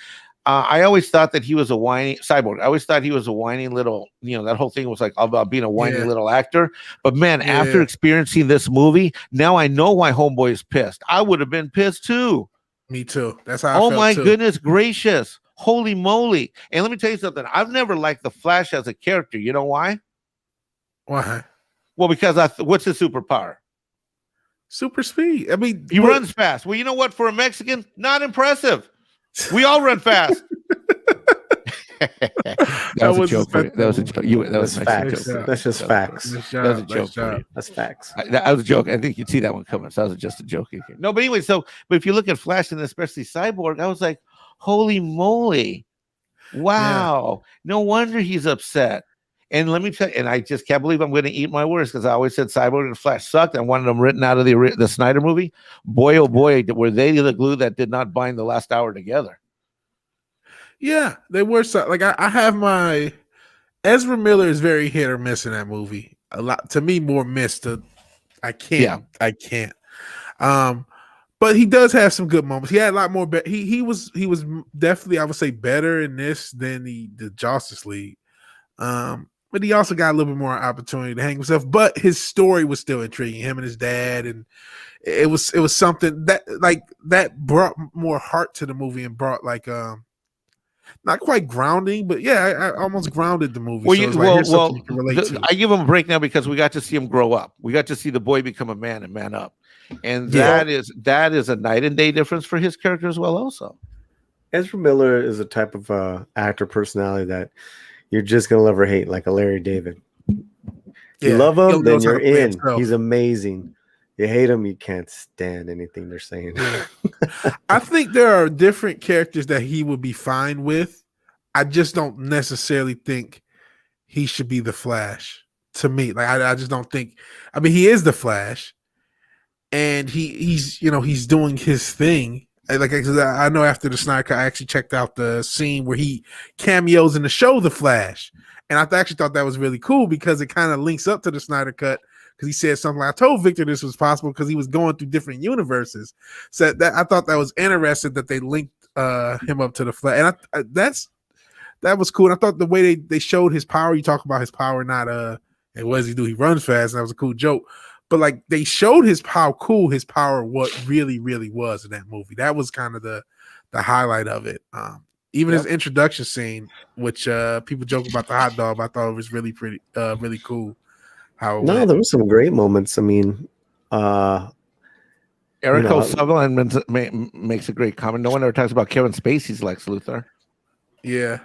I always thought that he was a whiny Cyborg. I always thought he was a whiny little, you know, that whole thing was like about being a whiny little actor. But man, after experiencing this movie, now I know why Homeboy is pissed. I would have been pissed too. Me too. That's how I felt. Oh my goodness gracious. Holy moly. And let me tell you something. I've never liked the Flash as a character. You know why? Why? Well, because what's his superpower? Super speed. I mean, he runs fast. Well, you know what? For a Mexican, not impressive. We all run fast. That was a joke for you. That was a joke. That was That's a nice facts. joke. That's just facts. Nice That was a job. joke Nice for you. job. That's facts. That was a joke. I think you'd see that one coming. So that was just a joke. No, but anyway, but if you look at Flash and especially Cyborg, I was like, holy moly. Wow. No wonder he's upset. And let me tell you, and I just can't believe I'm going to eat my words because I always said Cyborg and Flash sucked. I wanted them written out of the Snyder movie. Boy, oh boy, were they the glue that did not bind the last hour together. Yeah, they were. Like I have my Ezra Miller is very hit or miss in that movie. A lot to me, more missed. I can't. But he does have some good moments. He had a lot more. He was definitely, I would say, better in this than the Justice League. But he also got a little bit more opportunity to hang himself. But his story was still intriguing. Him and his dad, and it was something that brought more heart to the movie and brought not quite grounding, but yeah, I almost grounded the movie. Well, here's something you can relate to. I give him a break now because we got to see him grow up. We got to see the boy become a man and man up, and that is a night and day difference for his character as well. Also, Ezra Miller is a type of actor personality that you're just gonna love or hate, like a Larry David. You love him, then you're in. He's amazing. You hate him, you can't stand anything they're saying. I think there are different characters that he would be fine with. I just don't necessarily think he should be the Flash. To me, I just don't think. I mean, he is the Flash, and he's doing his thing. I know after the Snyder Cut, I actually checked out the scene where he cameos in the show The Flash, and I actually thought that was really cool because it kind of links up to the Snyder Cut. Because he said something like, I told Victor this was possible because he was going through different universes. So I thought that was interesting that they linked him up to the Flash. And that was cool. And I thought the way they showed his power, you talk about his power, not and what does he do? He runs fast, and that was a cool joke. But they showed how cool his power what really, really was in that movie. That was kind of the highlight of it. Even his introduction scene, which people joke about the hot dog, I thought it was really really cool. There were some great moments. I mean, Eric O'Sullivan makes a great comment. No one ever talks about Kevin Spacey's Lex Luthor. Yeah,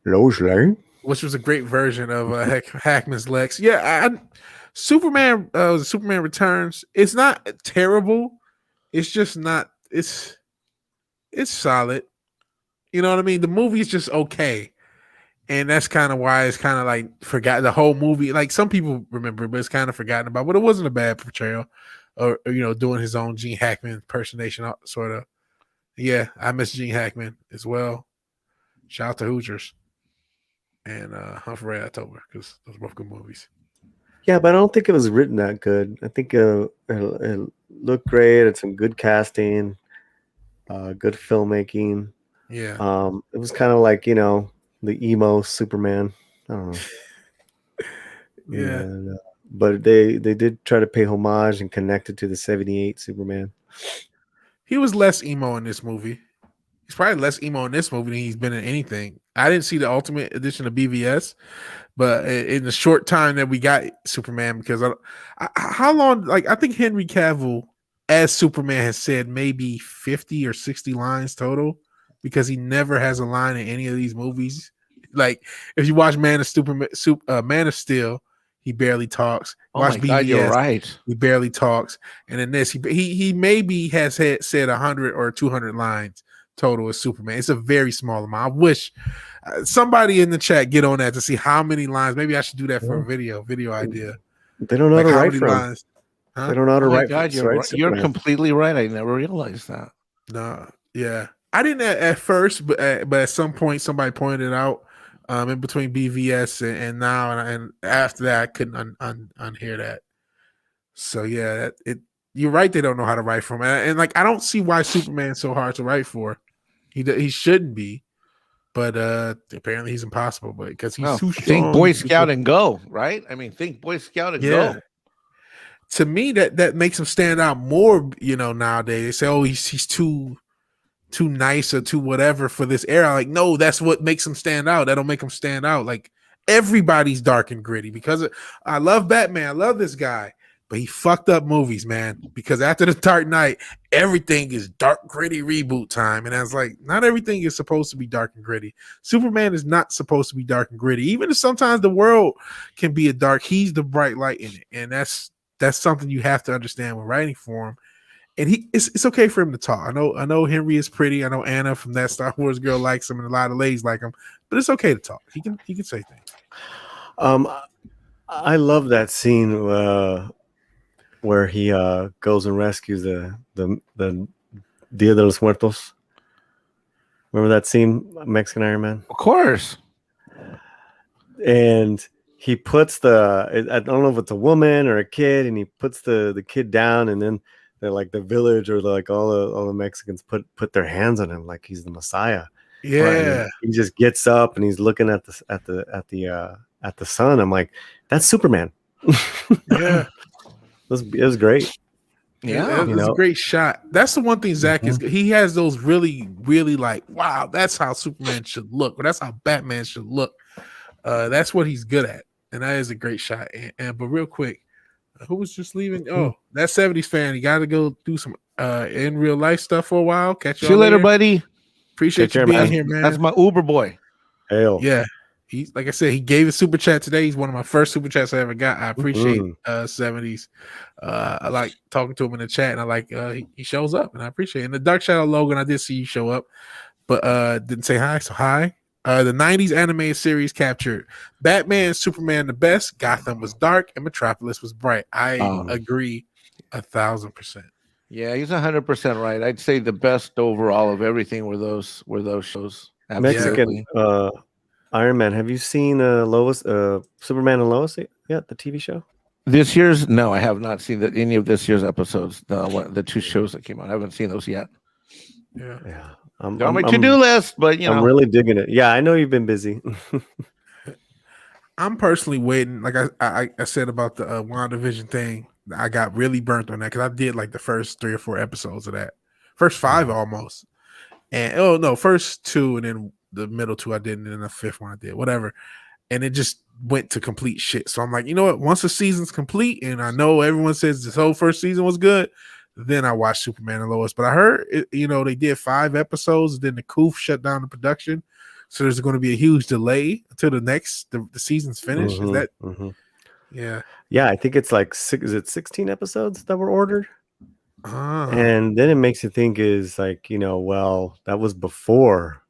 Lois Lane, which was a great version of Hackman's Lex. Yeah, Superman Returns. It's not terrible. It's just not. It's solid. You know what I mean? The movie is just okay. And that's kind of why it's kind of forgotten. The whole movie, some people remember, but it's kind of forgotten about. But it wasn't a bad portrayal, or doing his own Gene Hackman impersonation, sort of. Yeah, I miss Gene Hackman as well. Shout out to Hoosiers and Hunt for Red October because those are both good movies. Yeah, but I don't think it was written that good. I think it looked great. It's some good casting, good filmmaking. Yeah, it was kind of the emo Superman. I don't know. Yeah. And, but they did try to pay homage and connect it to the 78 Superman. He was less emo in this movie. He's probably less emo in this movie than he's been in anything. I didn't see the Ultimate Edition of BVS, but in the short time that we got Superman, because how long? I think Henry Cavill as Superman has said maybe 50 or 60 lines total, because he never has a line in any of these movies. If you watch Man of Steel, he barely talks. Watch my God, you're right. He barely talks. And in this, he maybe has said 100 or 200 lines total as Superman. It's a very small amount. I wish somebody in the chat get on that to see how many lines. Maybe I should do that for a video idea. They don't know how to write for lines. Huh? They don't know how to write. God, you're completely right. I never realized that. No, yeah. I didn't at first, but at some point somebody pointed out in between BVS and now, and after that I couldn't unhear that. So yeah, you're right. They don't know how to write for him, and I don't see why Superman's so hard to write for. He shouldn't be, but apparently he's impossible. But because he's too strong. Think Boy Scout and go, right? I mean, think Boy Scout and go. To me, that makes him stand out more. Nowadays they say, "Oh, he's too nice or too whatever for this era." No, that's what makes him stand out. That'll make him stand out. Everybody's dark and gritty because I love Batman. I love this guy. but he fucked up movies, man. Because after the Dark Knight, everything is dark, gritty reboot time, and I was like, not everything is supposed to be dark and gritty. Superman is not supposed to be dark and gritty. Even if sometimes the world can be a dark, he's the bright light in it, and that's something you have to understand when writing for him. And it's okay for him to talk. I know Henry is pretty. I know Anna from that Star Wars girl likes him, and a lot of ladies like him. But it's okay to talk. He can say things. I love that scene where he goes and rescues the Dia de los Muertos. Remember that scene, Mexican Iron Man? Of course. And he puts I don't know if it's a woman or a kid, and he puts the kid down, and then like the village or like all the Mexicans put their hands on him like he's the Messiah. Yeah, right? He just gets up and he's looking at the sun. I'm like, that's Superman. Yeah, it was great. Yeah, it was a great shot. That's the one thing Zach is. He has those really, really like, wow, that's how Superman should look, or that's how Batman should look. That's what he's good at, and that is a great shot. But real quick. Who was just leaving? Oh, that 70s fan. You got to go do some in real life stuff for a while. Catch you later, buddy. Appreciate you being here, man. That's my Uber boy. Hail. Yeah. He's like I said, he gave a super chat today. He's one of my first super chats I ever got. I appreciate 70s. I like talking to him in the chat, and I like he shows up, and I appreciate it. And the Dark Shadow Logan, I did see you show up, but didn't say hi. So hi. The 90s animated series captured Batman, Superman the best, Gotham was dark, and Metropolis was bright. I agree 1,000%. Yeah, he's 100% right. I'd say the best overall of everything were those shows. Mexican Iron Man. Have you seen Lois, Superman and Lois yet? The TV show. This year's? No, I have not seen any of this year's episodes. The two shows that came out, I haven't seen those yet. Yeah. On my to-do list, but I'm really digging it. Yeah, I know you've been busy. I'm personally waiting. Like I said about the WandaVision thing, I got really burnt on that because I did like the first 3 or 4 episodes of that, first 5 almost, and first 2, and then the middle 2 I did, and then the 5th one I did, whatever, and it just went to complete shit. So I'm like, you know what? Once the season's complete, and I know everyone says this whole first season was good. Then I watched Superman and Lois, but I heard they did 5 episodes. Then the COOF shut down the production, so there's going to be a huge delay until the season's finished. Is that? Yeah. I think it's like 16 episodes that were ordered, and then it makes you think is like well, that was before.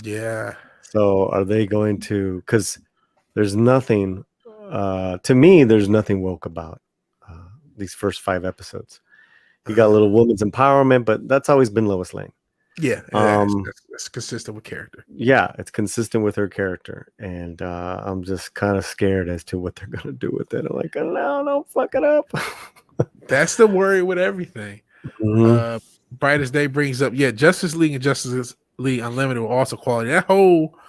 Yeah. So are they going to? Because there's nothing. To me, there's nothing woke about these first 5 episodes. You got a little women's empowerment, but that's always been Lois Lane. Yeah, that's consistent with character. Yeah, it's consistent with her character, and I'm just kind of scared as to what they're gonna do with it. I'm like, no, don't fuck it up. That's the worry with everything. Brightest Day brings up, Justice League and Justice League Unlimited were also quality. That whole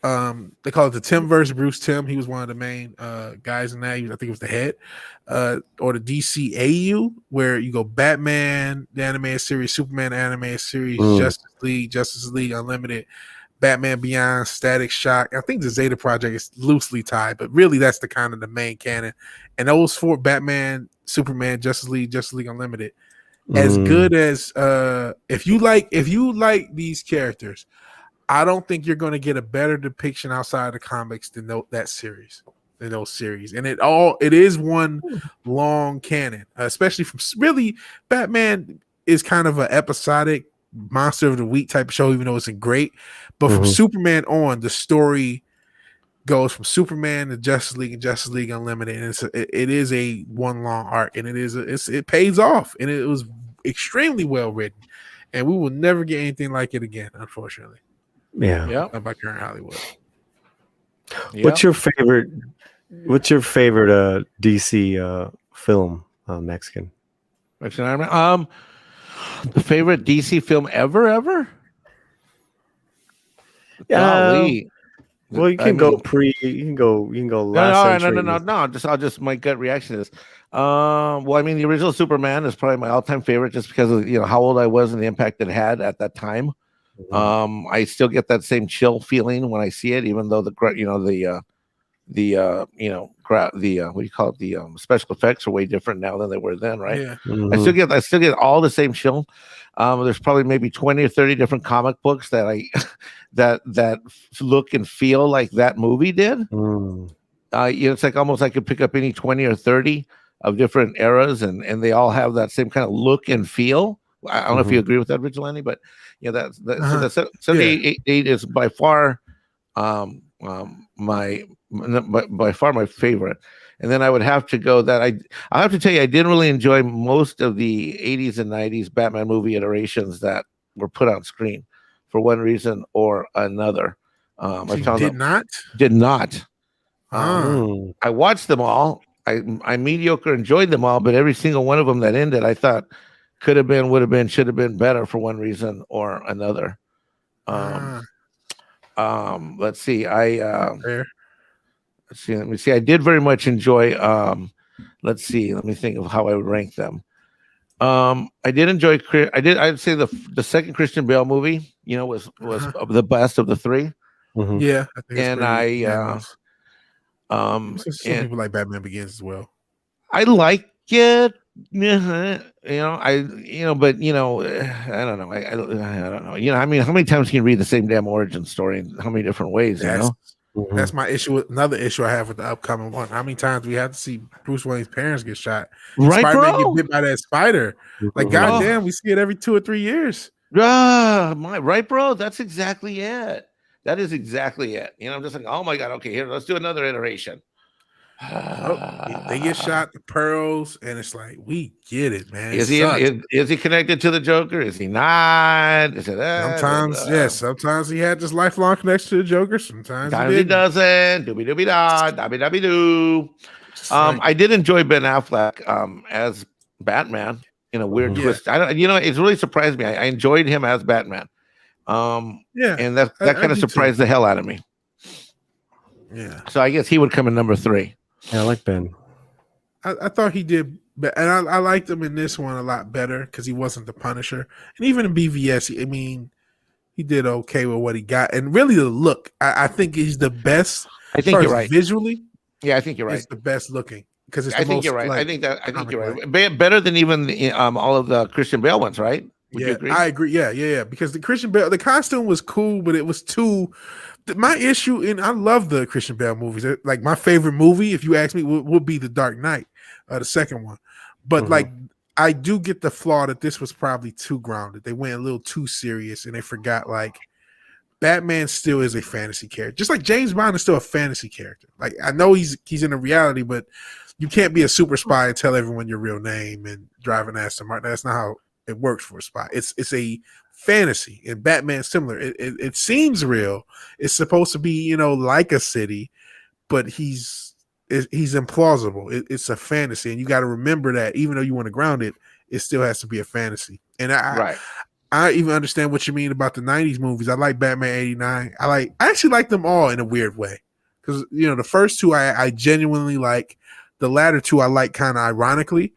they call it the Tim versus Bruce Tim. He was one of the main guys in that. I think it was the head. Or the DCAU, where you go Batman, the animated series, Superman, the animated series, Justice League Unlimited, Batman Beyond, Static Shock. I think the Zeta Project is loosely tied, but really that's the main canon. And those 4, Batman, Superman, Justice League Unlimited, as good as if you like these characters, I don't think you're going to get a better depiction outside of the comics than that series. In those series, and it is one long canon, especially from really Batman is kind of an episodic monster of the week type of show, even though it's great. But from Superman on, the story goes from Superman to Justice League and Justice League Unlimited, and it is a one long arc, and it pays off, and it was extremely well written, and we will never get anything like it again, unfortunately. Yeah. About current Hollywood. What's your favorite DC film, Mexican? The favorite DC film ever? Golly. Well, you can go last century. No. I'll just my gut reaction is, the original Superman is probably my all-time favorite, just because of how old I was and the impact it had at that time. I still get that same chill feeling when I see it, even though the what do you call it? The special effects are way different now than they were then, right? Yeah. Mhm. I still get all the same chill. There's probably maybe 20 or 30 different comic books that I that look and feel like that movie did. Mm. It's like almost I could pick up any 20 or 30 of different eras, and they all have that same kind of look and feel. I don't know if you agree with that, Vigilante, but so Uh-huh. the 78 is by far by far my favorite. And then I would have to go that I have to tell you I didn't really enjoy most of the 80s and 90s Batman movie iterations that were put on screen for one reason or another. So I you found did that not? did not. Mm. I watched them all. I mediocre enjoyed them all, but every single one of them that ended, I thought could have been, would have been, should have been better for one reason or another. Let's see. Fair. Let me see. I did very much enjoy. Let's see. Let me think of how I would rank them. I did enjoy. I'd say the second Christian Bale movie, was the best of the three. Mhm. Yeah, I think it's And pretty unanimous. Some and people like Batman Begins as well. I like it. But I don't know. I don't know. I mean, how many times can you read the same damn origin story in how many different ways? That's Mhm. that's my issue with another issue I have with the upcoming one. How many times we have to see Bruce Wayne's parents get shot? Right, Spider-Man get bro? bit by that spider. Like, Mhm. goddamn, we see it every 2 or 3 years. Right, bro. That's exactly it. That is exactly it. I'm just like, oh my god. Okay, here, let's do another iteration. Oh, they get shot, the pearls, and it's like, we get it, man. It Is he sucks. is he connected to the Joker? Is he not? Is it Sometimes, yes. Sometimes he had this lifelong connection to the Joker. Sometimes Sometimes he he didn't. doesn't. Doobie doobie da, dabby dabby doo. Just like, I did enjoy Ben Affleck as Batman in a weird Mhm. twist. I don't, it's really surprised me. I enjoyed him as Batman. yeah, And that I kind of do too. surprised the hell out of me. Yeah, So I guess he would come in number 3. Yeah, I like Ben. I thought he did, and I liked him in this one a lot better because he wasn't the Punisher, and even in BVS, he did okay with what he got, and really the look, I think he's the best. I As think far you're as right. visually, Yeah, I think you're right. it's the best looking because it's I the think most. you're right. Like, I think you're comic-like. right. Better than even all of the Christian Bale ones, right? Would you Yeah, agree? I agree. Yeah. Because the Christian Bale, the costume was cool, but it was too. My issue, and I love the Christian Bale movies. Like, my favorite movie, if you ask me, would be The Dark Knight, the second one. But Mhm. like, I do get the flaw that this was probably too grounded. They went a little too serious, and they forgot like Batman still is a fantasy character, just like James Bond is still a fantasy character. Like, I know he's in a reality, but you can't be a super spy and tell everyone your real name and drive an Aston Martin. That's not how it works for a spy. It's a fantasy, and Batman's similar. It seems real. It's supposed to be like a city, but he's implausible. It's a fantasy, and you got to remember that even though you want to ground it, it still has to be a fantasy. And Right. I even understand what you mean about the 90s movies. I like Batman 89. I actually like them all in a weird way. Because the first two I genuinely like. The latter two I like kind of ironically.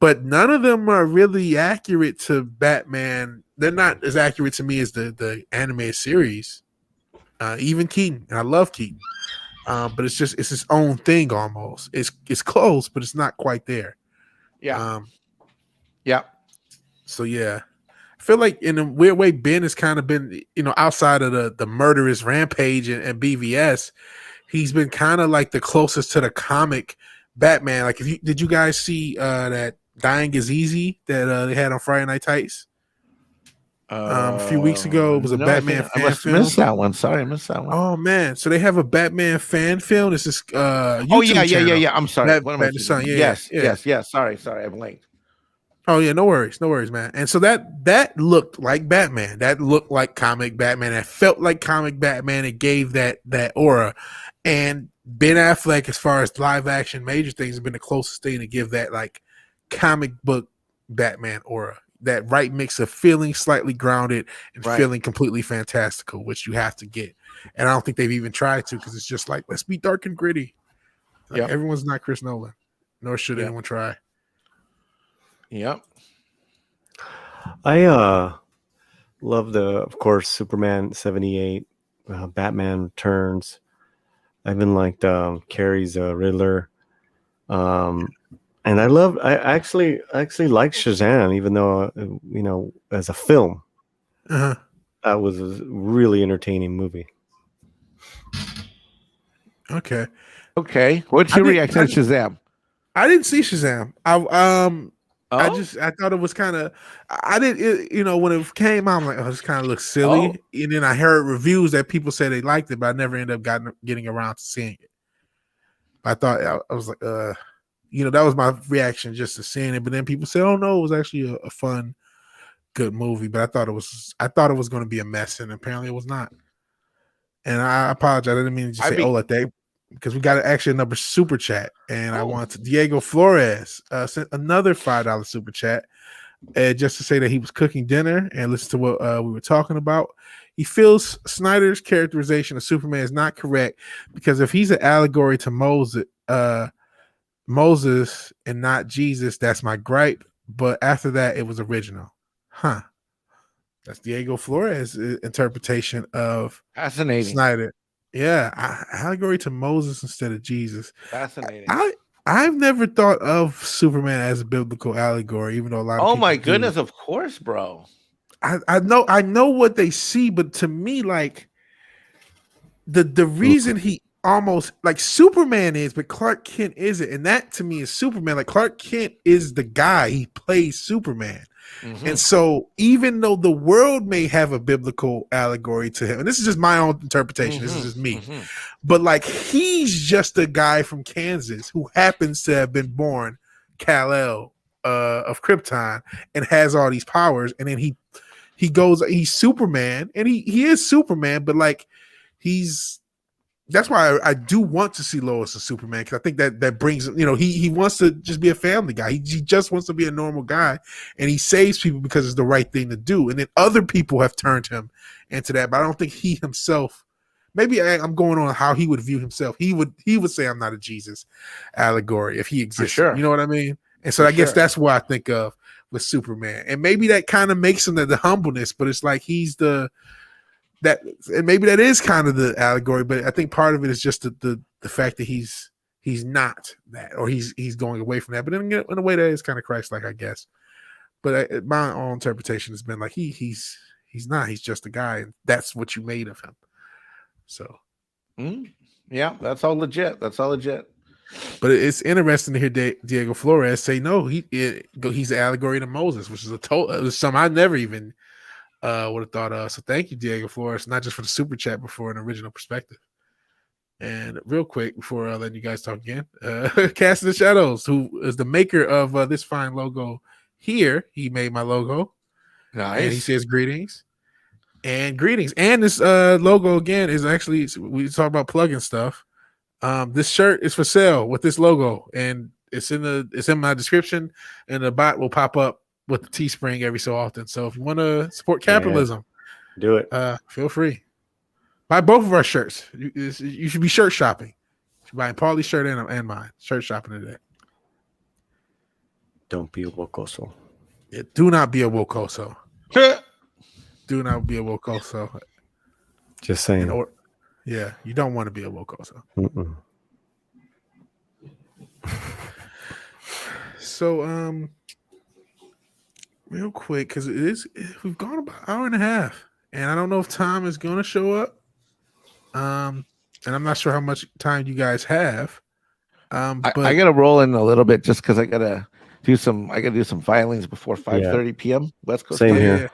But none of them are really accurate to Batman. They're not as accurate to me as the animated series. Even Keaton. And I love Keaton. But it's its own thing almost. It's close, but it's not quite there. Yeah. Yeah. So yeah. I feel like in a weird way, Ben has kind of been, outside of the murderous rampage and BVS, he's been kind of like the closest to the comic Batman. Like, did you guys see that Dying is Easy that they had on Friday Night Tights? A few weeks ago, it was a No, Batman I fan must film. miss that one. Sorry, I missed that one. Oh man, so they have a Batman fan film. This is YouTube Oh yeah. channel. I'm sorry. Bat- What am I Batman Son, thinking? yeah. Yes. Sorry, I blinked. Oh yeah, no worries, man. And so that looked like Batman. That looked like comic Batman. That felt like comic Batman. It gave that aura. And Ben Affleck, as far as live action major things, have been the closest thing to give that like comic book Batman aura. That right mix of feeling slightly grounded and feeling completely fantastical, which you have to get. And I don't think they've even tried to, because it's just like, let's be dark and gritty. Like, everyone's not Chris Nolan, nor should anyone try. Yep. I love of course, Superman 78, Batman Returns. I even liked Carrie's Riddler. And I actually like Shazam, even though as a film, Uh-huh. that was a really entertaining movie. Okay. Okay. What's your reaction to Shazam? I didn't see Shazam. I Oh? thought it was kind of. I didn't. When it came out, I'm like, oh, this kind of looks silly. And then I heard reviews that people said they liked it, but I never ended up getting around to seeing it. I thought I was like, that was my reaction just to seeing it. But then people said, oh no, it was actually a fun, good movie. But I thought it was going to be a mess, and apparently it was not. And I apologize. I didn't mean to just say like that, because we got actually another super chat, and I want to Diego Flores sent another $5 super chat, just to say that he was cooking dinner and listen to what we were talking about. He feels Snyder's characterization of Superman is not correct, because if he's an allegory to Moses and not Jesus, that's my gripe. But after that, it was original. Huh. That's Diego Flores' interpretation of Fascinating. Snyder. Yeah, allegory to Moses instead of Jesus. Fascinating. I've never thought of Superman as a biblical allegory, even though a lot of people my do. goodness, of course, bro. I know what they see, but to me, like the reason he almost like Superman is, but Clark Kent isn't, and that to me is Superman. Like Clark Kent is the guy, he plays Superman. And so even though the world may have a biblical allegory to him, and this is just my own interpretation, this is just me, but like he's just a guy from Kansas who happens to have been born Kal-El of Krypton and has all these powers, and then he's Superman, and he is Superman, but like that's why I do want to see Lois as Superman, because I think that brings, he wants to just be a family guy. He just wants to be a normal guy, and he saves people because it's the right thing to do. And then other people have turned him into that, but I don't think he himself. Maybe I'm going on how he would view himself. He would say I'm not a Jesus allegory if he existed. Sure. You know what I mean? And so I guess that's what I think of with Superman, and maybe that kind of makes him the humbleness, but it's like he's and maybe that is kind of the allegory, but I think part of it is just the fact that he's not that, or he's going away from that. But in a way that is kind of Christ-like, I guess. But my own interpretation has been like he's not. He's just a guy, and that's what you made of him. So, yeah, that's all legit. But it's interesting to hear Diego Flores say no. He's an allegory to Moses, which is something I never even would have thought of. So thank you, Diego Flores, not just for the super chat, but for an original perspective. And real quick, before I let you guys talk again, Cast in the Shadows, who is the maker of this fine logo here, he made my logo. Nice. And he says greetings. And this logo again is actually, we talk about plugging stuff. This shirt is for sale with this logo, and it's in my description, and the bot will pop up with the Teespring every so often. So if you want to support capitalism, do it. Feel free. Buy both of our shirts. You should be shirt shopping. You should buy Paulie's shirt and mine. Shirt shopping today. Don't be a wokoso. Yeah, do not be a wokoso. Do not be a wokoso. Just saying. Yeah, you don't want to be a wokoso. So, real quick, because we've gone about an hour and a half, and I don't know if Tom is going to show up. And I'm not sure how much time you guys have. But I gotta roll in a little bit just because I gotta do some filings before 5:30 p.m. West Coast. Same here. Yeah.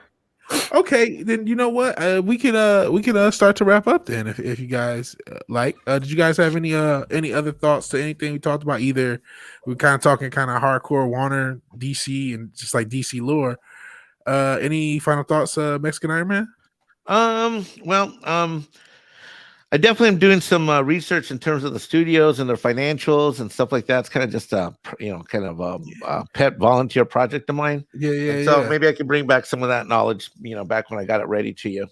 Okay, then you know what? We can start to wrap up then, if you guys like. Did you guys have any other thoughts to anything we talked about? Either we're kind of talking kind of hardcore Warner, DC, and just like DC lore. Any final thoughts, Mexican Iron Man? I definitely am doing some research in terms of the studios and their financials and stuff like that. It's kind of just a pet volunteer project of mine. So maybe I can bring back some of that knowledge, back when I got it ready to you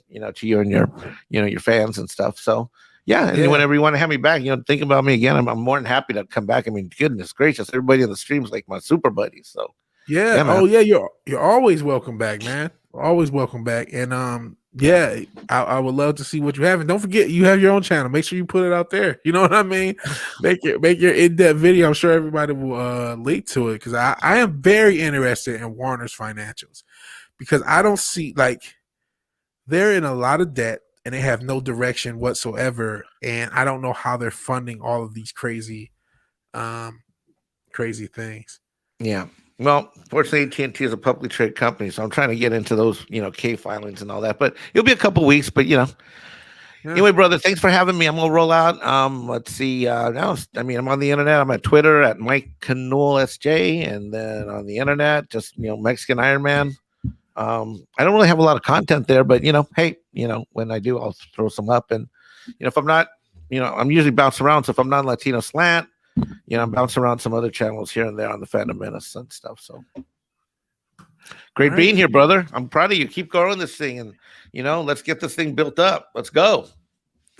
and your fans and stuff. So and then whenever you want to have me back, think about me again. I'm more than happy to come back. I mean, goodness gracious, everybody in the stream's like my super buddies. So you're always welcome back, man. Always welcome back. And Yeah, I would love to see what you have, and don't forget you have your own channel. Make sure you put it out there. You know what I mean? Make your in-depth video. I'm sure everybody will link to it because I am very interested in Warner's financials because I don't see like they're in a lot of debt and they have no direction whatsoever, and I don't know how they're funding all of these crazy things. Yeah. Well, fortunately, AT&T is a publicly traded company, so I'm trying to get into those, K filings and all that. But it'll be a couple weeks. But Yeah. Anyway, brother, thanks for having me. I'm gonna roll out. Let's see. Now, I'm on the internet. I'm at Twitter at Mike Canole SJ, and then on the internet, just Mexican Iron Man. I don't really have a lot of content there, but hey, when I do, I'll throw some up. And if I'm not, I'm usually bouncing around. So if I'm not Latino Slant, I'm bouncing around some other channels here and there on the Phantom Menace and stuff. So great being here, brother. I'm proud of you. Keep growing this thing, and let's get this thing built up. Let's go.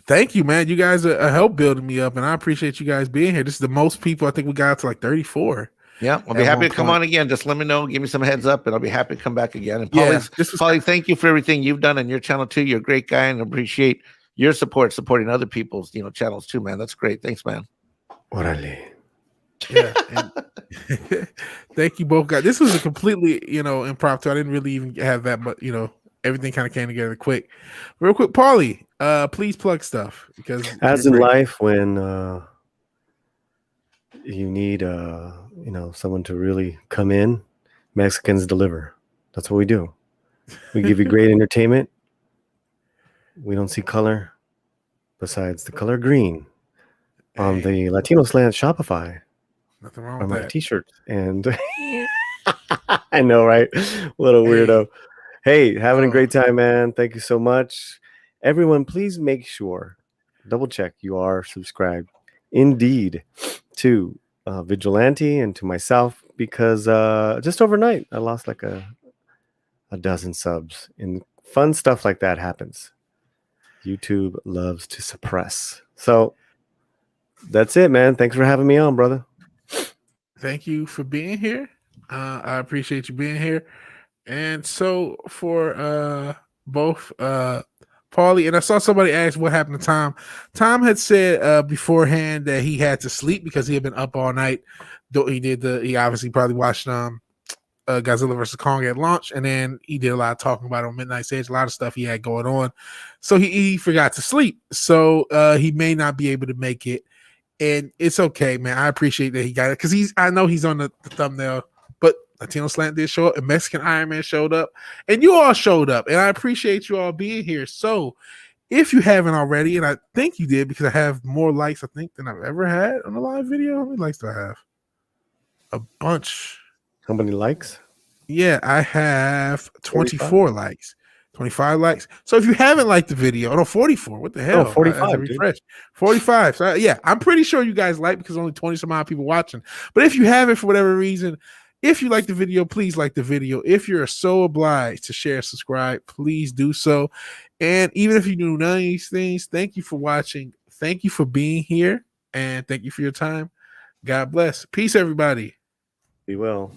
Thank you, man. You guys are help building me up, and I appreciate you guys being here. This is the most people I think we got to like 34. Yeah, I'll be happy to come on again. Just let me know, give me some heads up, and I'll be happy to come back again. And Paulie, thank you for everything you've done on your channel too. You're a great guy, and I appreciate your supporting other people's channels too, man. That's great. Thanks, man. Orale. Yeah. Thank you both, guys. This was a completely, impromptu. I didn't really even have that, but everything kind of came together quick. Real quick, Paulie, please plug stuff because as in life, when you need someone to really come in, Mexicans deliver. That's what we do. We give you great entertainment. We don't see color besides the color green. On the Latino Slant Shopify. Nothing wrong with my that. T-shirt. And I know, right? What a weirdo. Hey, having a great time, man. Thank you so much. Everyone, please make sure, double check you are subscribed indeed to Vigilante and to myself, because just overnight I lost like a dozen subs, and fun stuff like that happens. YouTube loves to suppress. So that's it, man. Thanks for having me on, brother. Thank you for being here. I appreciate you being here. And so for both Paulie, and I saw somebody ask what happened to Tom. Tom had said beforehand that he had to sleep because he had been up all night. He obviously probably watched Godzilla vs. Kong at launch, and then he did a lot of talking about it on Midnight Stage, a lot of stuff he had going on. So he forgot to sleep. So he may not be able to make it. And it's okay, man. I appreciate that he got it because I know he's on the thumbnail, but Latino Slant did show up, and Mexican Iron Man showed up, and you all showed up, and I appreciate you all being here. So if you haven't already, and I think you did because I have more likes, I think, than I've ever had on a live video. How many likes do I have? A bunch. How many likes? Yeah, I have 24 likes. 25 likes. So if you haven't liked the video, 44. What the hell? 45. Refresh. 45. So yeah, I'm pretty sure you guys like because only 20 some odd people watching. But if you haven't for whatever reason, if you like the video, please like the video. If you're so obliged to share, subscribe, please do so. And even if you do none of these things, thank you for watching. Thank you for being here. And thank you for your time. God bless. Peace, everybody. Be well.